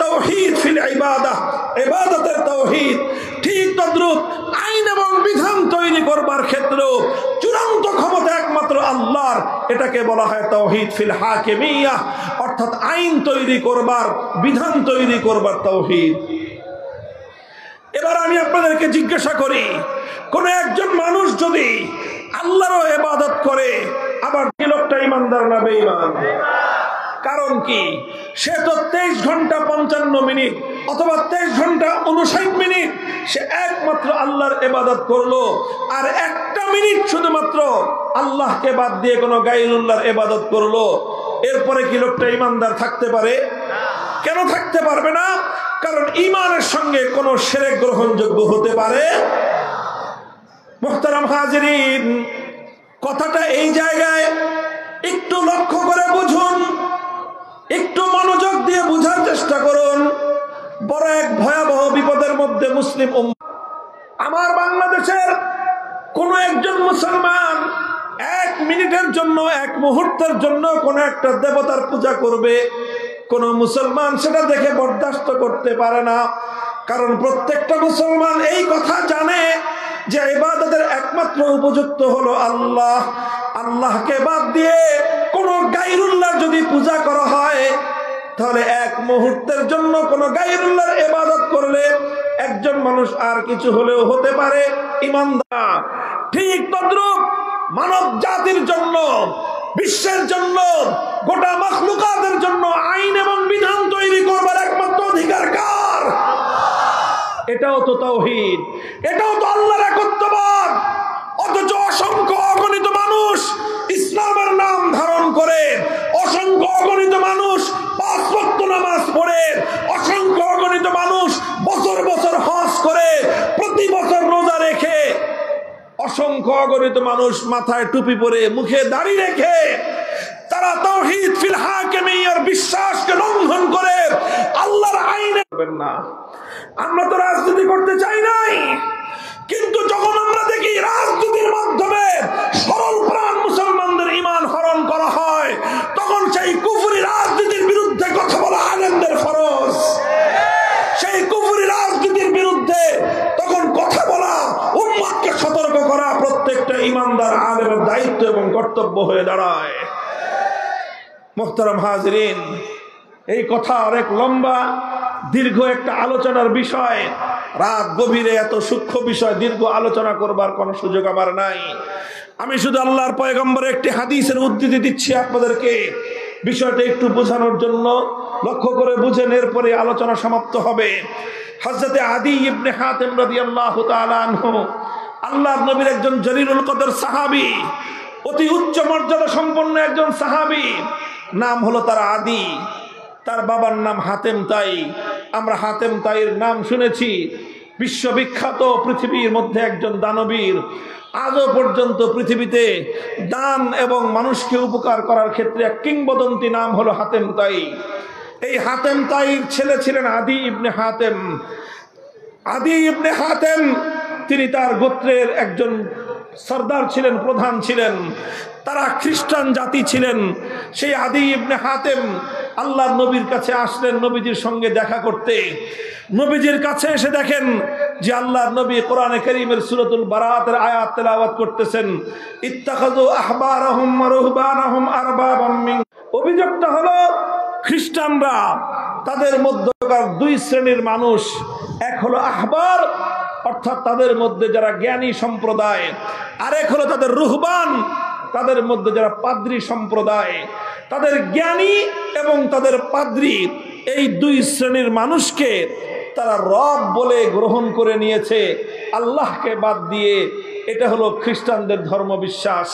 তাওহীদ ফিল ইবাদাহ, ইবাদতের তাওহীদ। ঠিক তদ্রূপ আইন এবং বিধান তৈরি করবার ক্ষেত্রেও চূড়ান্ত ক্ষমতা একমাত্র আল্লাহর, এটাকে বলা হয় তাওহীদ ফিল হাকিমিয়াহ, অর্থাৎ আইন তৈরি করবার, বিধান তৈরি করবার তাওহীদ। এবার আমি আপনাদেরকে জিজ্ঞাসা করি, কোন একজন মানুষ যদি আল্লাহরও ইবাদত করে, আবার কি লোকটা ইমানদার না বেঈমান? কারণ কি? সে তো 23 ঘন্টা 55 মিনিট অথবা 23 ঘন্টা 59 মিনিট সে একমাত্র আল্লাহর ইবাদত করলো, আর একটা মিনিট শুধুমাত্র আল্লাহকে বাদ দিয়ে কোনো গায়রুল্লাহর ইবাদত করলো। এরপরে কি লোকটা ইমানদার থাকতে পারে? কেন থাকতে পারবে না? কারণ ঈমানের সঙ্গে কোনো শিরক গ্রহণযোগ্য হতে পারে। মুহতারাম হাজিরিন, কথাটা এই জায়গায় একটু লক্ষ্য করে বুঝুন, একটু মনোযোগ দিয়ে বুঝার চেষ্টা করুন। বড় এক ভয়াবহ বিপদের মধ্যে মুসলিম উম্মাহ। আমার বাংলাদেশের কোন একজন মুসলমান 1 মিনিটের জন্য, 1 মুহূর্তের জন্য কোন একটা দেবতার পূজা করবে, কোন মুসলমান সেটা দেখে বরদাস্ত করতে পারে না। কারণ প্রত্যেকটা মুসলমান এই কথা জানে যে ইবাদতের একমাত্র উপযুক্ত হলো আল্লাহ। আল্লাহকে বাদ দিয়ে কোন গায়রুল্লাহ যদি পূজা করা হয়, তাহলে এক মুহূর্তের জন্য কোন গায়রুল্লাহর ইবাদত করলে একজন মানুষ আর কিছু হলেও হতে পারে ঈমানদার। ঠিক তদ্রূপ মানব জাতির জন্য, বিশ্বের জন্য, গোটা মাখলুকাতের জন্য আইন এবং বিধান তৈরি করবার একমাত্র অধিকার কার? এটাও তো তাওহীদ, এটাও তো আল্লাহর একত্ববাদ। অথচ অসংখ্য অগণিত মানুষ ইসলামের নাম ধারণ করে, অসংখ্য অগণিত মানুষ 5 ওয়াক্ত নামাজ পড়ে, অসংখ্য অগণিত মানুষ বছর বছর হজ করে, প্রতি বছর রোজা রেখে, অসংখ্য অগণিত মানুষ মাথায় টুপি পরে, মুখে দাড়ি রেখে, তারা তাওহীদ ফিল হাকিমিয়্যার বিশ্বাসকে লঙ্ঘন করে আল্লাহর আইনে করবেন না। আমরা তো রাজনীতি করতে চাই নাই, কিন্তু যখন আমরা দেখি রাজনীতির মাধ্যমে সরল প্রাণ মুসলমানদের ঈমান হরণ করা হয়, তখন সেই কুফরি রাজনীতির বিরুদ্ধে কথা বলা আলেমদের ফরজ। সেই কুফরি রাজনীতির বিরুদ্ধে তখন কথা বলা, উম্মতকে সতর্ক করা প্রত্যেকটা ঈমানদার আলেমের দায়িত্ব এবং কর্তব্য হয়ে দাঁড়ায়। মুহতারাম হাজিরিন, এই কথা অনেক লম্বা দীর্ঘ একটা আলোচনার বিষয়। রাত গভীরে এত সূক্ষ্ম বিষয় দীর্ঘ আলোচনা করবার কোনো সুযোগ আমার নাই। আমি শুধু আল্লাহর পয়গম্বরের একটি হাদিসের উদ্ধৃতি দিচ্ছি আপনাদেরকে, বিষয়টা একটু বোঝানোর জন্য। লক্ষ্য করে বুঝেন, এরপরে আলোচনা সমাপ্ত হবে। হযরতে আদী ইবনে হাতেম রাদিয়াল্লাহু তাআলা আনহু আল্লাহর নবীর একজন জলিলুল কদর সাহাবী, অতি উচ্চ মর্যাদা সম্পন্ন একজন সাহাবী। নাম হলো তার আদী, তার বাবার নাম হাতেম তাই। আমরা হাতেম তাইয়ের নাম শুনেছি, বিশ্ববিখ্যাত, পৃথিবীর মধ্যে একজন দানবীর। আজও পর্যন্ত পৃথিবীতে দান এবং মানুষকে উপকার করার ক্ষেত্রে এক কিংবদন্তি নাম হলো হাতেম তাই। এই হাতেম তাইর ছেলে ছিলেন আদী ইবনে হাতেম। আদী ইবনে হাতেম তিনি তার গোত্রের একজন সর্দার ছিলেন, প্রধান ছিলেন। তারা খ্রিস্টান জাতি ছিলেন। সেই আদী ইবনে হাতেম আল্লাহর নবীর কাছে আসলেন নবীজির সঙ্গে দেখা করতে। নবীজির কাছে এসে দেখেন যে আল্লাহর নবী কোরআনে কারীমের সূরাতুল বারাতের আয়াত তেলাওয়াত করতেছেন, ইত্তাখাযু আহবারাহুম ওয়া রুহবানাহুম আরবাবাম মিন। অভিযোগটা হলো খ্রিস্টানরা, তাদের মধ্যকার দুই শ্রেণীর মানুষ। এক হলো আহবার, অর্থাৎ তাদের মধ্যে যারা জ্ঞানী সম্প্রদায়, আরেক হলো তাদের রুহবান, তাদের মধ্যে যারা পাদ্রী সম্প্রদায়। তাদের জ্ঞানী এবং তাদের পাদ্রী, এই দুই শ্রেণীর মানুষকে তারা রব বলে গ্রহণ করে নিয়েছে, আল্লাহকে বাদ দিয়ে। এটা হলো খ্রিস্টানদের ধর্মবিশ্বাস।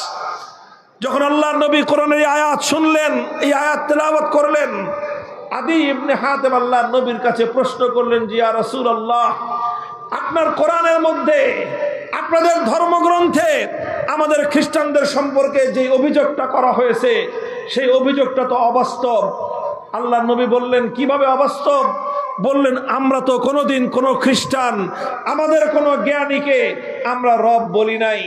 যখন আল্লাহর নবী কোরআনের আয়াত শুনলেন, এই আয়াত তেলাওয়াত করলেন, আদী ইবনে হাতেম আল্লাহর নবীর কাছে প্রশ্ন করলেন যে ইয়া রাসূলুল্লাহ, আপনার কোরআনের মধ্যে, আপনাদের ধর্মগ্রন্থে আমাদের খ্রিস্টানদের সম্পর্কে যে অভিযোগটা করা হয়েছে, সেই অভিযোগটা তো অবাস্তব। আল্লাহর নবী বললেন, কিভাবে অবাস্তব? বললেন, আমরা তো কোনোদিন কোনো খ্রিস্টান, আমাদের কোনো জ্ঞানীকে আমরা রব বলি নাই।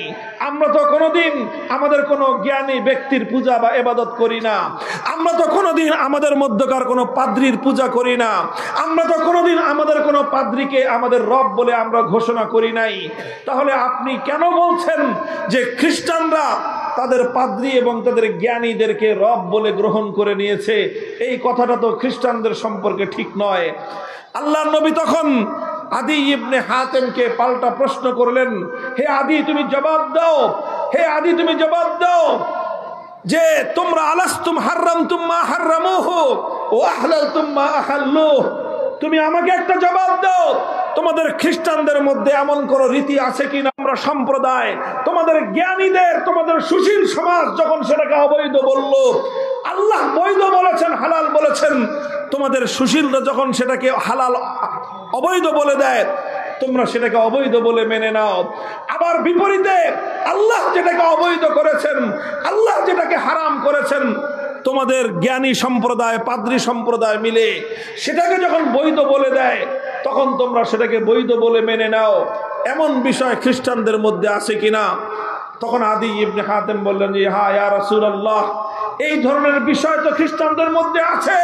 আমরা তো কোনোদিন আমাদের কোনো জ্ঞানী ব্যক্তির পূজা বা ইবাদত করি না। আমরা তো কোনোদিন আমাদের মধ্যকার কোনো পাদ্রীর পূজা করি না। আমরা তো কোনোদিন আমাদের কোনো পাদ্রীকে আমাদের রব বলে আমরা ঘোষণা করি নাই। তাহলে আপনি কেন বলছেন যে খ্রিস্টানরা তাদের পাদ্রী এবং তাদের জ্ঞানীদেরকে রব বলে গ্রহণ করে নিয়েছে? এই কথাটা তো খ্রিস্টানদের সম্পর্কে ঠিক নয়। আল্লাহর নবী তখন আদী ইবনে হাতেমকে পাল্টা প্রশ্ন করলেন, হে আদী তুমি জবাব দাও, হে আদী তুমি জবাব দাও যে তোমরা আলাস্তুম হারামতুম মা হারামুহু ওয়া আহলালতুম মা আহাল্লুহু। তুমি আমাকে একটা জবাব দাও, তোমাদের খ্রিস্টানদের মধ্যে এমন কোন রীতি আছে কিনা, আমরা সম্প্রদায়, তোমাদের জ্ঞানীদের, তোমাদের সুশীল সমাজ যখন সেটাকে অবৈধ বলল, আল্লাহ বৈধ বলেছেন, হালাল বলেছেন, তোমাদের সুশীলরা যখন সেটাকে হালাল অবৈধ বলে দেয়, তোমরা সেটাকে অবৈধ বলে মেনে নাও। আবার বিপরীতে আল্লাহ যেটাকে অবৈধ করেছেন, আল্লাহ যেটাকে হারাম করেছেন, তোমাদের জ্ঞানী সম্প্রদায়, পাদ্রী সম্প্রদায় মিলে সেটাকে যখন বৈধ বলে দেয়, তখন তোমরা সেটাকে বৈধ বলে মেনে নাও। এমন বিষয় খ্রিস্টানদের মধ্যে আছে কিনা? তখন আদী ইবনে হাতেম বললেন যে হ্যাঁ ইয়া রাসূলুল্লাহ, এই ধরনের বিষয় তো খ্রিস্টানদের মধ্যে আছে।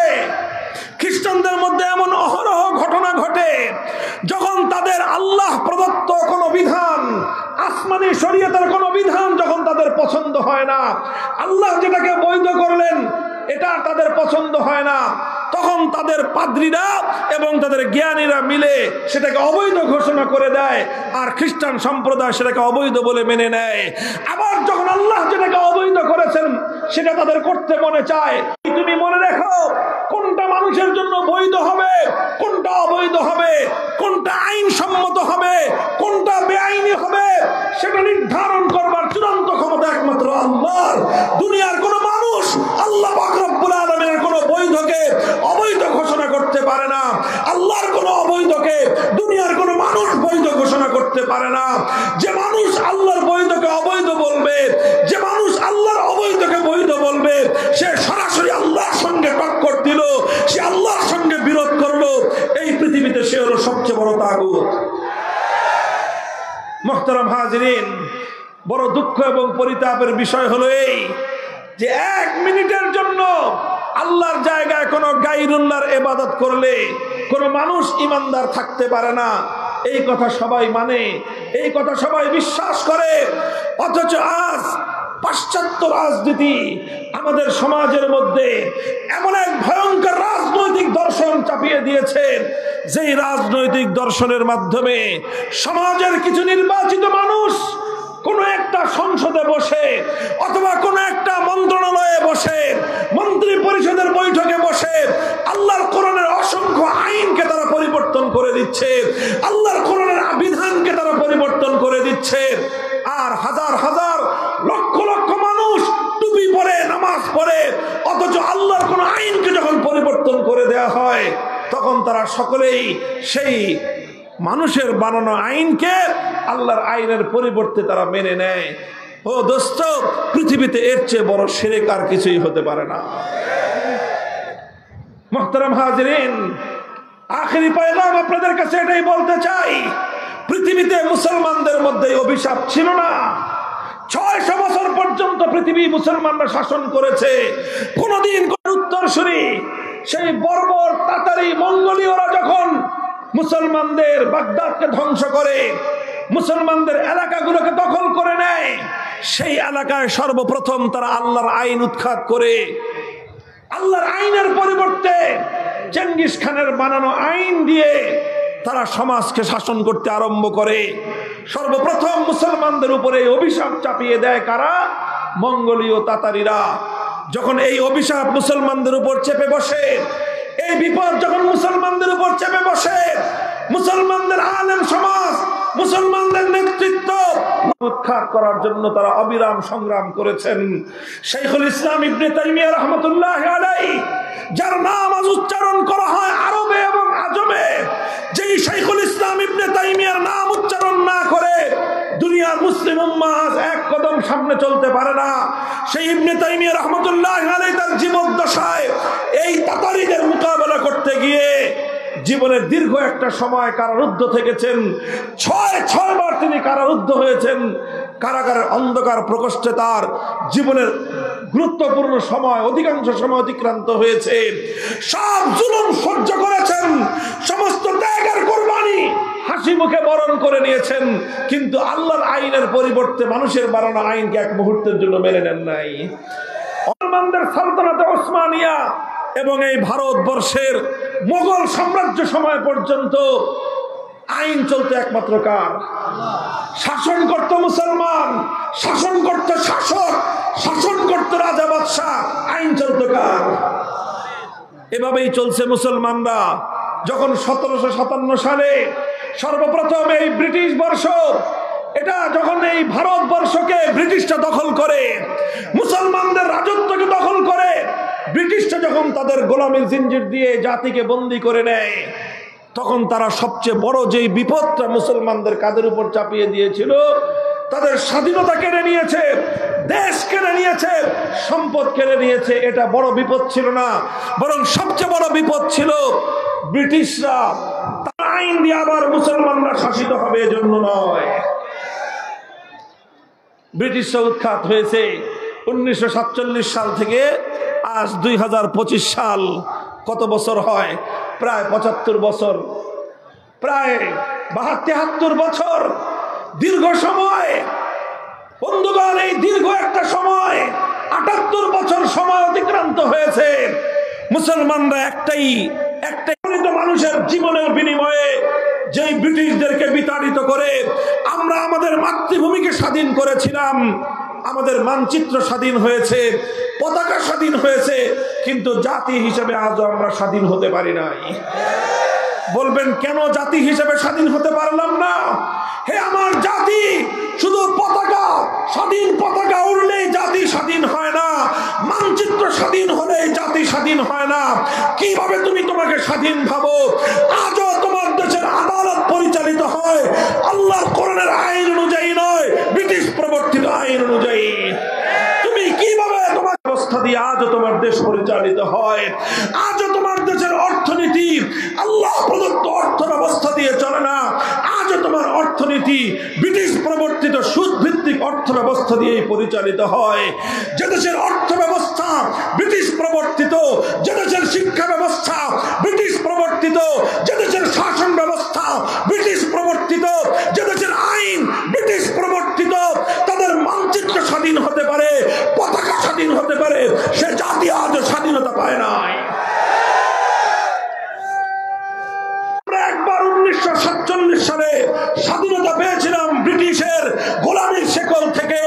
খ্রিস্টানদের মধ্যে এমন অহরহ ঘটনা ঘটে যখন তাদের আল্লাহ প্রদত্ত কোনো বিধান, আসমানি শরীয়তের কোনো বিধান যখন তাদের পছন্দ হয় না, আল্লাহ যেটাকে বৈধ করলেন এটা তাদের পছন্দ হয় না, তখন তাদের পাদ্রীরা এবং তাদের জ্ঞানীরা মিলে সেটাকে অবৈধ ঘোষণা করে দেয়, আর খ্রিস্টান সম্প্রদায় সেটাকে অবৈধ বলে মেনে নেয়। আবার যখন আল্লাহ যেটাকে অবৈধ করেছেন সেটা তাদের করতে মনে চায়। তুমি মনে রেখো, কোনটা মানুষের জন্য বৈধ হবে, কোনটা অবৈধ হবে, কোনটা আইনসম্মত হবে, কোনটা বেআইনি হবে, সেটা নির্ধারণ করবার চূড়ান্ত ক্ষমতা একমাত্র আল্লাহর। দুনিয়ার কোন মানুষ আল্লাহ পাক রব্বুল আলামিনের কোন বৈধকে অবৈধ ঘোষণা করতে পারে না। আল্লাহর কোন অবৈধকে দুনিয়ার কোন মানুষ বৈধ ঘোষণা করতে পারে না। যে মানুষ আল্লাহর বৈধকে অবৈধ বলবে, যে মানুষ আল্লাহর অবৈধকে বৈধ বলবে, সে সরাসরি আল্লাহর সঙ্গে টক্কর দিল, সে আল্লাহর সঙ্গে বিরোধ করলো। এই পৃথিবীতে সে হলো সবচেয়ে বড় তাগুত। মুহতারাম হাজিরিন, বড় দুঃখ এবং পরিতাপের বিষয় হলো এই যে 1 মিনিটের জন্য আল্লাহর জায়গায় কোনো গায়রুল্লাহর ইবাদত করলে কোনো মানুষ ইমানদার থাকতে পারে না। এই কথা সবাই মানে, এই কথা সবাই বিশ্বাস করে। অথচ আজ পাশ্চাত্য রাজনীতি আমাদের সমাজের মধ্যে এমন এক ভয়ঙ্কর রাজনৈতিক দর্শন চাপিয়ে দিয়েছে, যেই রাজনৈতিক দর্শনের মাধ্যমে সমাজের কিছু নির্বাচিত মানুষ কোন একটা সংসদে বসে অথবা কোন একটা মন্ত্রণালয়ে বসে, মন্ত্রী পরিষদের বৈঠকে বসে আল্লাহর কোরআনের অসংখ্য আইনকে তারা পরিবর্তন করে দিচ্ছে, আল্লাহর কোরআনের বিধানকে তারা পরিবর্তন করে দিচ্ছে। আর হাজার হাজার লক্ষ লক্ষ মানুষ টুপি পরে নামাজ পড়ে, অথচ আল্লাহর কোন আইনকে যখন পরিবর্তন করে দেয়া হয় তখন তারা সকলেই সেই মানুষের বানানো আইনকে আল্লাহর আইনের পরিবর্তে তারা মেনে নেয়। ও দোস্ত, পৃথিবীতে এর চেয়ে বড় শিরক আর কিছুই হতে পারে না। মুহতারাম হাজিরিন, আখেরি পয়গাম আপনাদের কাছে এটাই বলতে চাই, পৃথিবীতে মুসলমানদের মধ্যে অভিশাপ ছিল না। 600 বছর পর্যন্ত পৃথিবী মুসলমানরা শাসন করেছে। কোনদিন কোন উত্তরসূরি সেই বর্বর তাতারি মঙ্গোলীয়রা যখন মুসলমানদের বাগদাদকে ধ্বংস করে, মুসলমানদের এলাকাগুলোকে দখল করে নেয়, সেই এলাকায় সর্বপ্রথম তারা আল্লাহর আইন উৎখাত করে আল্লাহর আইনের পরিবর্তে চেঙ্গিস খানের বানানো আইন দিয়ে তারা সমাজকে শাসন করতে আরম্ভ করে। সর্বপ্রথম মুসলমানদের উপরে অভিশাপ চাপিয়ে দেয় কারা? মঙ্গোলীয় তাতারিরা। যখন এই অভিশাপ মুসলমানদের উপর চেপে বসে, এই বিপদ যখন মুসলমানদের উপর চেপে বসে, মুসলমানদের আলেম সমাজ, মুসলমানদের নেতৃত্ব উৎখাত করার জন্য তারা অবিরাম সংগ্রাম করেছেন। শাইখুল ইসলাম ইবনে তাইমিয়া রাহমাতুল্লাহ আলাইহি, যার নাম আজ উচ্চারণ করা হয় আরবে এবং আজমে, যেই শাইখুল ইসলাম ইবনে তাইমিয়ার নাম উচ্চারণ না করে দুনিয়ার মুসলিম উম্মাহ এক কদম সামনে চলতে পারে না। সেই ইবনে তাইমিয়া রাহমাতুল্লাহ আলাইহি তার জীবদ্দশায় এই তাতারিদের মোকাবেলা করতে গিয়ে জীবনের দীর্ঘ একটা সময় কারারুদ্ধ থেকেছেন। 6 বার তিনি কারারুদ্ধ হয়েছেন। কারাগারের অন্ধকার প্রকোষ্ঠে তার জীবনের গুরুত্বপূর্ণ সময়, অধিকাংশ সময় অতিক্রান্ত হয়েছে। সব জুলুম সহ্য করেছেন, সমস্ত ত্যাগের কোরবানি হাসি মুখে বরণ করে নিয়েছেন, কিন্তু আল্লাহর আইনের পরিবর্তে মানুষের বানানো আইনকে এক মুহূর্তের জন্য মেনে নেন নাই। মুসলমানদের সালতানাতে ওসমানিয়া এবং এই ভারতবর্ষের মোগল সাম্রাজ্য সময় পর্যন্ত আইন চলতো একমাত্র কার? শাসন করত মুসলমান, শাসন করত শাসক, শাসন করত রাজা বাদশাহ, আইন চলত কার? এভাবেই চলছে মুসলমানরা। যখন 1757 সালে সর্বপ্রথম এই ব্রিটিশ বর্ষ, এটা যখন এই ভারতবর্ষকে ব্রিটিশরা দখল করে, মুসলমানদের রাজত্বকে দখল করে, ব্রিটিশরা যখন তাদের গোলামির জিঞ্জির দিয়ে জাতিকে বন্দী করে নেয়, তখন তারা সবচেয়ে বড় যেই বিপদটা মুসলমানদের কাঁধের উপর চাপিয়ে দিয়েছিল, তাদের স্বাধীনতা কেড়ে নিয়েছে, দেশ কেড়ে নিয়েছে, সম্পদ কেড়ে নিয়েছে, এটা বড় বিপদ ছিল না। বরং সবচেয়ে বড় বিপদ ছিল ব্রিটিশরা তার আইন দিয়ে আবার মুসলমানরা শাসিত হবে এজন্য নয়। ব্রিটিশরা উৎখাত হয়েছে 1947 সাল থেকে আজ 2025 সাল। কত বছর হয়? প্রায় 75 বছর, প্রায় 72-73 বছর। দীর্ঘ সময় বন্ধুগণ, এই দীর্ঘ একটা সময় 78 বছর সময় অতিক্রান্ত হয়েছে। মুসলমানরা একটাই মানুষের জীবনের বিনিময়ে যেই ব্রিটিশদেরকে বিতাড়িত করে আমরা আমাদের মাতৃভূমিকে স্বাধীন করেছিলাম, আমাদের মানচিত্র স্বাধীন হয়েছে, পতাকা স্বাধীন হয়েছে, কিন্তু জাতি হিসেবে আজও আমরা স্বাধীন হতে পারি নাই। বলবেন কেন জাতি হিসেবে স্বাধীন হতে পারলাম না? হে আমার জাতি, শুধু পতাকা, স্বাধীন পতাকা উড়লেই জাতি স্বাধীন হয় না, মানচিত্র স্বাধীন হলে জাতি স্বাধীন হয় না। কিভাবে তুমি তোমাকে স্বাধীন ভাবো? আজও তোমার দেশের আদালত পরিচালিত হয় আল্লাহর কোরআনের আইন অনুযায়ী নয়, ব্রিটিশ প্রবর্তিত আইন অনুযায়ী। তুমি কিভাবে তোমার ব্যবস্থা দিয়ে আজও তোমার দেশ পরিচালিত হয়? আজও তোমার দেশের অর্থনীতি আল্লাহ প্রদত্ত অর্থ ব্যবস্থা দিয়ে চলে না, আজও তোমার অর্থনীতি ব্রিটিশ প্রবর্তিত সুদ ভিত্তিক অর্থ ব্যবস্থা দিয়েই পরিচালিত হয়। যে দেশের অর্থ ব্যবস্থা ব্রিটিশ প্রবর্তিত, যে দেশের শিক্ষা ব্যবস্থা ব্রিটিশ প্রবর্তিত, যে দেশের শাসন ব্যবস্থা ব্রিটিশ প্রবর্তিত, যে দেশের আইন ব্রিটিশ প্রবর্তিত, তাদের মানচিত্র স্বাধীন হতে পারে, পতাকা স্বাধীন হতে পারে, সে জাতি আজও স্বাধীনতা পায় নাই। একবার 1947 সালে স্বাধীনতা পেয়েছিলাম ব্রিটিশের গোলামীর শেকল থেকে,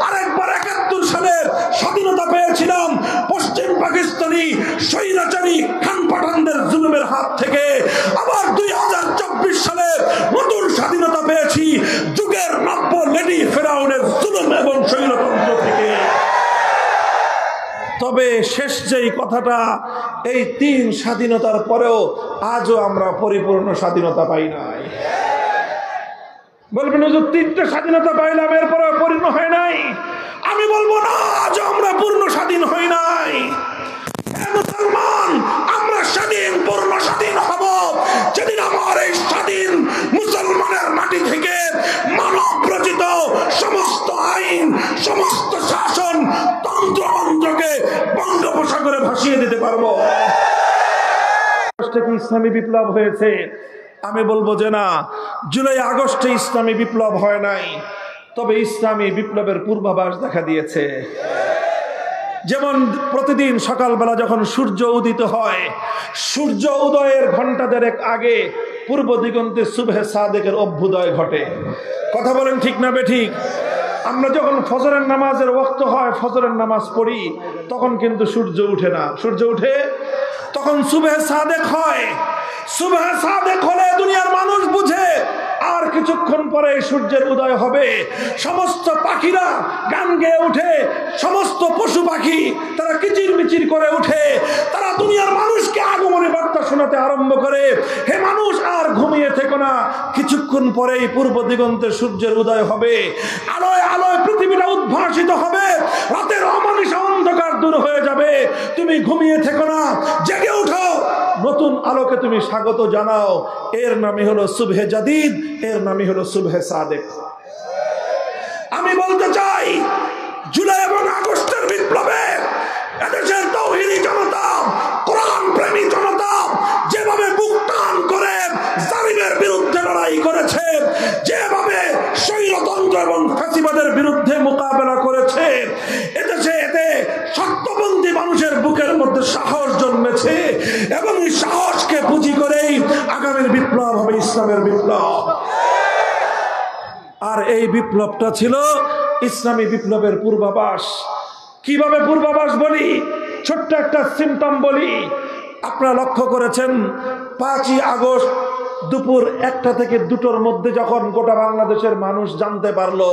আরেকবার 71 সালে স্বাধীনতা পেয়েছিলাম পশ্চিম পাকিস্তানি স্বৈরাচারী খান পাঠানদের জুলুমের হাত থেকে, আবার 2024 সালে নতুন স্বাধীনতা পেয়েছি যুগের নব্য লেডি ফেরাউনের জুলুম এবং স্বৈরতন্ত্র থেকে। তবে শেষ যেই কথাটা, এই 3 স্বাধীনতার পরেও আজও আমরা পরিপূর্ণ স্বাধীনতা পাই নাই। বলবেন হুজুর 3টে স্বাধীনতা পাইলাম এরপরে পরিপূর্ণ হয় নাই। আমি বলবো না, আজও আমরা পূর্ণ স্বাধীন হই নাই। মুসলমান, আমরা স্বাধীন, পূর্ণ স্বাধীন হব যেদিন আমার এই স্বাধীন মুসলমানের মাটি থেকে মানব রচিত সমস্ত আইন, সমস্ত শাসন তন্ত্র মন্ত্রকে বঙ্গোপসাগরে ভাসিয়ে দিতে পারবো। ইসলামী বিপ্লব হয়েছে? আমি বলবো যে না, জুলাই আগস্টে ইসলামী বিপ্লব হয় নাই, তবে ইসলামী বিপ্লবের পূর্বাভাস দেখা দিয়েছে। যেমন প্রতিদিন সকালবেলা যখন সূর্য উদিত হয়, সূর্য উদয়ের ঘন্টা দেড়েক আগে পূর্ব দিগন্তে সুবহে সাদেকের অভ্যুদয় ঘটে। কথা বলেন ঠিক না বেঠিক? আমরা যখন ফজরের নামাজের ওয়াক্ত হয়, ফজরের নামাজ পড়ি, তখন কিন্তু সূর্য উঠে না। সূর্য উঠে তখন সুবহে সাদেক হয়। সুবহে সাদেক হলে দুনিয়ার মানুষ বুঝে আর কিছুক্ষণ পরে সূর্যের উদয় হবে। সমস্ত পাখিরা গান গেয়ে উঠে, সমস্ত পশু পাখি তারা কিচির মিচির করে উঠে, তারা দুনিয়ার মানুষকে আগমনী বার্তা শোনাতে আরম্ভ করে, হে মানুষ আর ঘুমিয়ে থেকো না, কিছুক্ষণ পরেই পূর্ব দিগন্তে সূর্যের উদয় হবে, আলোয় আলোয় পৃথিবীটা উদ্ভাসিত হবে, রাতের অমানিসা অন্ধকার দূর হয়ে যাবে। তুমি ঘুমিয়ে থেকো না, জেগে উঠো, নতুন আলোকে তুমি স্বাগত জানাও। এর নামই হলো সুবহে জাদিদ, এর নামই হলো সুবহে সাদেক। আমি বলতে চাই, জুলাই এবং আগস্টের বিপ্লবে এদেশের তাওহীদি জনতা, কোরআন প্রেমী জনতা যেভাবে বুক টান করে জালিমের বিরুদ্ধে লড়াই করেছে, যেভাবে স্বৈরতন্ত্র এবং ফ্যাসিবাদের বিরুদ্ধে মোকাবেলা করেছে, এদেশে এতে সত্যপন্থী মানুষের বুকের মধ্যে সাহস জন্মেছে, এবং এই সাহসকে পুঁজি করেই আগামীর বিপ্লব হবে ইসলামের বিপ্লব। আর এই বিপ্লবটা ছিল ইসলামী বিপ্লবের পূর্বাভাস। কিভাবে পূর্বাভাস বলি? ছোট্ট একটা সিম্পটম বলি। আপনারা লক্ষ্য করেছেন 5ই আগস্ট দুপুর 1টা থেকে 2টোর মধ্যে যখন গোটা বাংলাদেশের মানুষ জানতে পারলো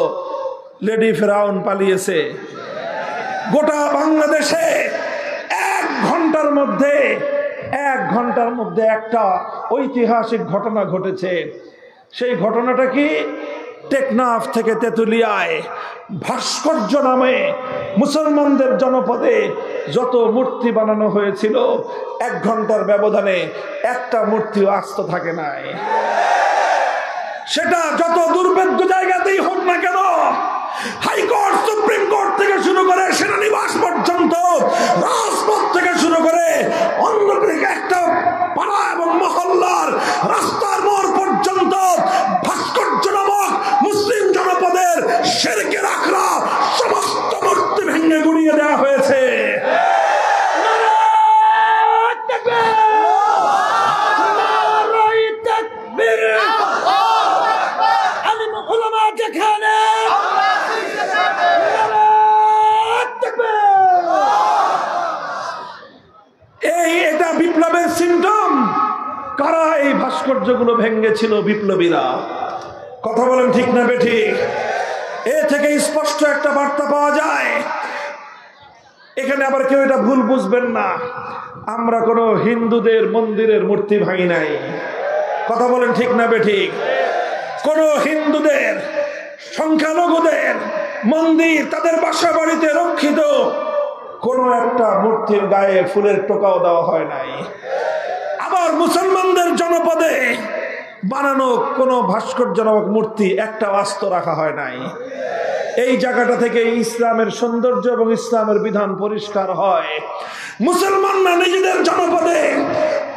লেডি ফেরাউন পালিয়েছে, গোটা বাংলাদেশে 1 ঘন্টার মধ্যে একটা ঐতিহাসিক ঘটনা ঘটেছে। সেই ঘটনাটা কি? টেকনাফ থেকে তেতুলিয়ায় ভাস্কর্য নামে মুসলমানদের জনপদে যত মূর্তি বানানো হয়েছিল, 1 ঘন্টার ব্যবধানে একটা মূর্তিও আস্ত থাকে নাই। সেটা যত দুর্ভেদ্য জায়গাতেই হোক না কেন, হাইকোর্ট, সুপ্রিম কোর্ট থেকে শুরু করে সেনানিবাস পর্যন্ত, রাজপথ থেকে শুরু করে অন্যদিকে একটা পাড়া এবং মহল্লার রাস্তার মোড় পর্যন্ত ভাস্কর্য নামক মুসলিম জনপদের শিরকের আখড়া সমস্ত মূর্তি ভেঙে গুড়িয়ে দেওয়া হয়েছে। বিপ্লবের সিম্পটম। কারা এই ভাস্কর্যগুলো ভেঙেছিল? বিপ্লবীরা। কথা বলেন ঠিক না বেঠিক? এ থেকে স্পষ্ট একটা বার্তা পাওয়া যায়। এখানে আবার কেউ এটা ভুল বুঝবেন না, আমরা কোনো হিন্দুদের মন্দিরের মূর্তি ভাঙি নাই। কথা বলেন ঠিক না বেঠিক? কোন হিন্দুদের সংখ্যালঘুদের মন্দির, তাদের বাসা বাড়িতে রক্ষিত কোন একটা মূর্তির গায়ে ফুলের টোকাও দেওয়া হয় নাই। আবার মুসলমানদের জনপদে বানানো কোন ভাস্কর্য নামক মূর্তি একটা আস্ত রাখা হয় নাই। এই জায়গাটা থেকে ইসলামের সৌন্দর্য এবং ইসলামের বিধান পরিষ্কার হয়। মুসলমানরা নিজেদের জনপদে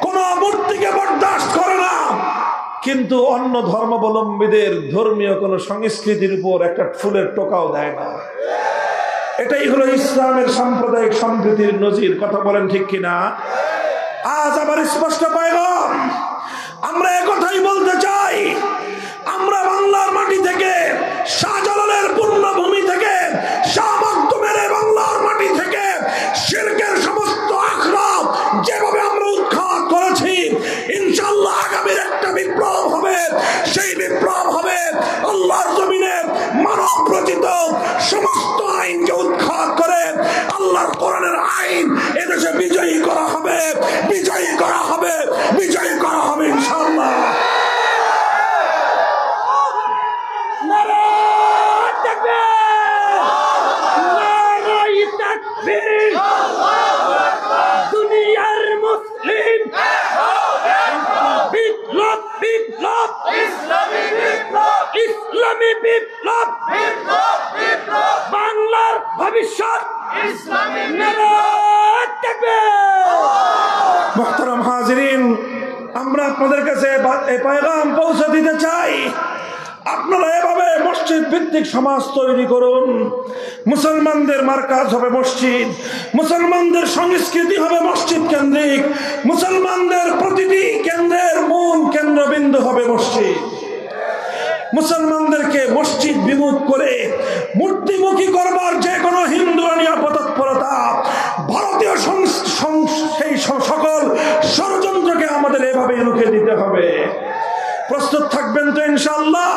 কোন মূর্তিকে বরদাস্ত করে না, কিন্তু অন্য ধর্মাবলম্বীদের ধর্মীয় কোন সংস্কৃতির উপর একটা ফুলের টোকাও দেয় না। এটাই হলো ইসলামের সাম্প্রদায়িক সম্প্রীতির নজির। কথা বলেন ঠিক কিনা? আজ আবার স্পষ্ট পয়গাম, আমরা একথাই বলতে চাই, আমরা বাংলার মাটি থেকে, শাহজালালের পুণ্যভূমি থেকে, শাহ মাকদুমের বাংলার মাটি থেকে শিরকের সমস্ত আখড়া যেভাবে আমরা উৎখাত করেছি, ইনশাআল্লাহ আগামীর একটা বিপ্লব হবে। সেই বিপ্লব হবে আল্লাহর জমিনে মানব রচিত সমস্ত আইনকে উৎখাত করে আল্লাহর কোরআনের আইন এদেশে বিজয়ী করা হবে, বিজয়ী করা হবে, বিজয়ী করা হবে ইনশাআল্লাহ। দুনিয়ার মুসলিম বিপ্লব, বিপ্লব, ইসলামী বিপ্লব, ইসলামী বিপ্লব, বিপ্লব, বিপ্লব, বাংলার ভবিষ্যৎ ইসলামী নারায়ে তাকবীর। মুহতারাম হাজিরিন, আমরা আপনাদের কাছে এই পয়গাম পৌঁছে দিতে চাই, আপনারা এভাবে মসজিদ ভিত্তিক সমাজ তৈরি করুন। মুসলমানদের মার্কাজ হবে মসজিদ, মুসলমানদের সংস্কৃতি হবে মসজিদ কেন্দ্রিক, মুসলমানদের প্রতিটি কেন্দ্রের মূল কেন্দ্রবিন্দু হবে মসজিদ। মুসলমানদেরকে মসজিদ বিমুখ করে মূর্তিমুখী করবার যে কোনো হিন্দুয়ানি অপতৎপরতা, ভারতীয় সেই সকল ষড়যন্ত্রকে আমাদের এভাবে রুখে দিতে হবে। প্রস্তুত থাকবেন তো ইনশাআল্লাহ?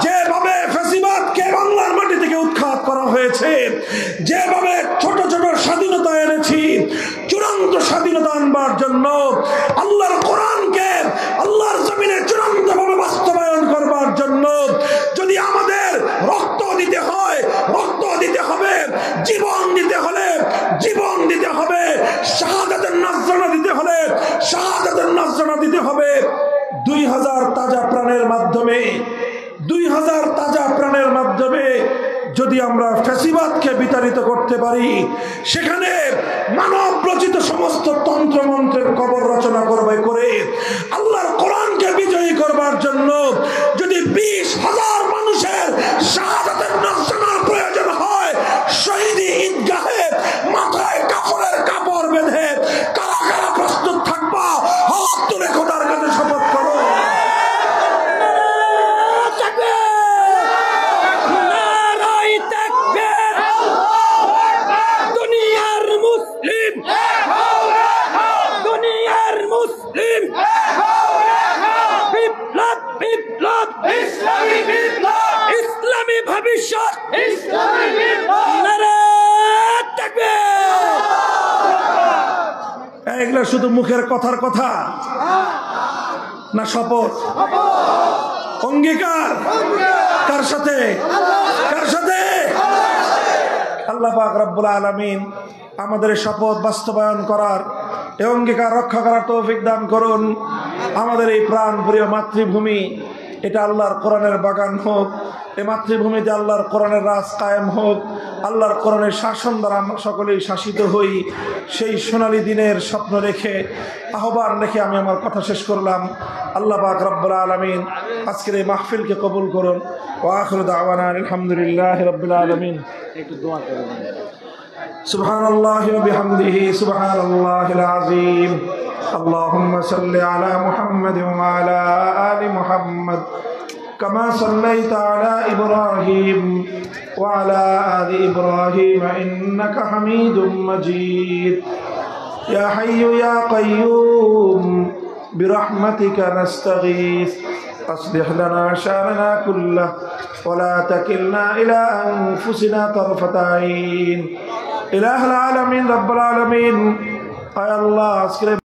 যেভাবে ফ্যাসিবাদকে বাংলার মাটি থেকে উৎখাত করা হয়েছে, যেভাবে ছোট ছোট স্বাধীনতা এনেছি, চূড়ান্ত স্বাধীনতা আনবার জন্য আল্লাহর কোরআনকে আল্লাহর জমিনে চূড়ান্তভাবে বাস্তবায়ন করবার জন্য যদি আমাদের রক্ত দিতে হয়, রক্ত দিতে হবে, জীবন দিতে হলে জীবন দিতে হবে, শাহাদাতের নজরানা দিতে হলে শাহাদাতের নজরানা দিতে হবে। 2000 তাজা প্রাণের মাধ্যমে, 2000 তাজা প্রাণের মাধ্যমে যদি আমরা ফ্যাসিবাদকে বিতাড়িত করতে পারি, সেখানে মানব রচিত সমস্ত তন্ত্রমন্ত্রের কবর রচনা করবে করে আল্লাহর কোরআনকে বিজয়ী করবার জন্য যদি 20,000 মানুষের শাহাদাতের নজরানার প্রয়োজন হয়, শহীদ ঈদগাহে মাথায় কাপড়ের কাপড় বেঁধে কারা কারা প্রস্তুত থাকবা? হাত তুলে খোদার কাছে শপথ করো। দুনিয়ার মুসলিম, দুনিয়ার মুসলিম, বিপ্লব, বিপ্লব, ইসলামী বিপ্লব, ইসলামী ভবিষ্যৎ, ইসলামী বিপ্লব, নারায়ে তাকবীর। এগুলো শুধু মুখের কথার কথা না, শপথ, অঙ্গীকার। কার সাথে? কার সাথে? আল্লাহ পাক রব্বুল আলামিন আমাদের শপথ বাস্তবায়ন করার, এই অঙ্গীকার রক্ষা করার তৌফিক দান করুন। আমাদের এই প্রাণ প্রিয় মাতৃভূমি, এটা আল্লাহর কোরআনের বাগান হোক, এই মাতৃভূমিতে আল্লাহর কোরআনের রাজ কায়েম হোক, আল্লাহর কোরআনের শাসন দ্বারা আমরা সকলেই শাসিত হই। সেই সোনালী দিনের স্বপ্ন রেখে, আহ্বান রেখে আমি আমার কথা শেষ করলাম। আল্লাহ পাক রব্বুল আলামিন আজকের এই মাহফিলকে কবুল করুন। ওয়া আখিরু দাওয়ানা আলহামদুলিল্লাহি রাব্বিল আলামিন। একটু দোয়া করুন। সুবহানাল্লাহি ওয়া বিহামদিহি সুবহানাল্লাহিল আযীম। আল্লাহুম্মা সাল্লি আলা মুহাম্মাদিন ওয়া আলা আলি মুহাম্মাদ কামা সাল্লাইতা আলা ইব্রাহিম ওয়া আলা আলি ইব্রাহিম ইন্নাকা হামিদুম মাজিদ। يا حي يا قيوم برحمتك نستغيث أصلح لنا شأننا كله ولا تكلنا إلى أنفسنا طرفة عين إله العالمين رب العالمين يا الله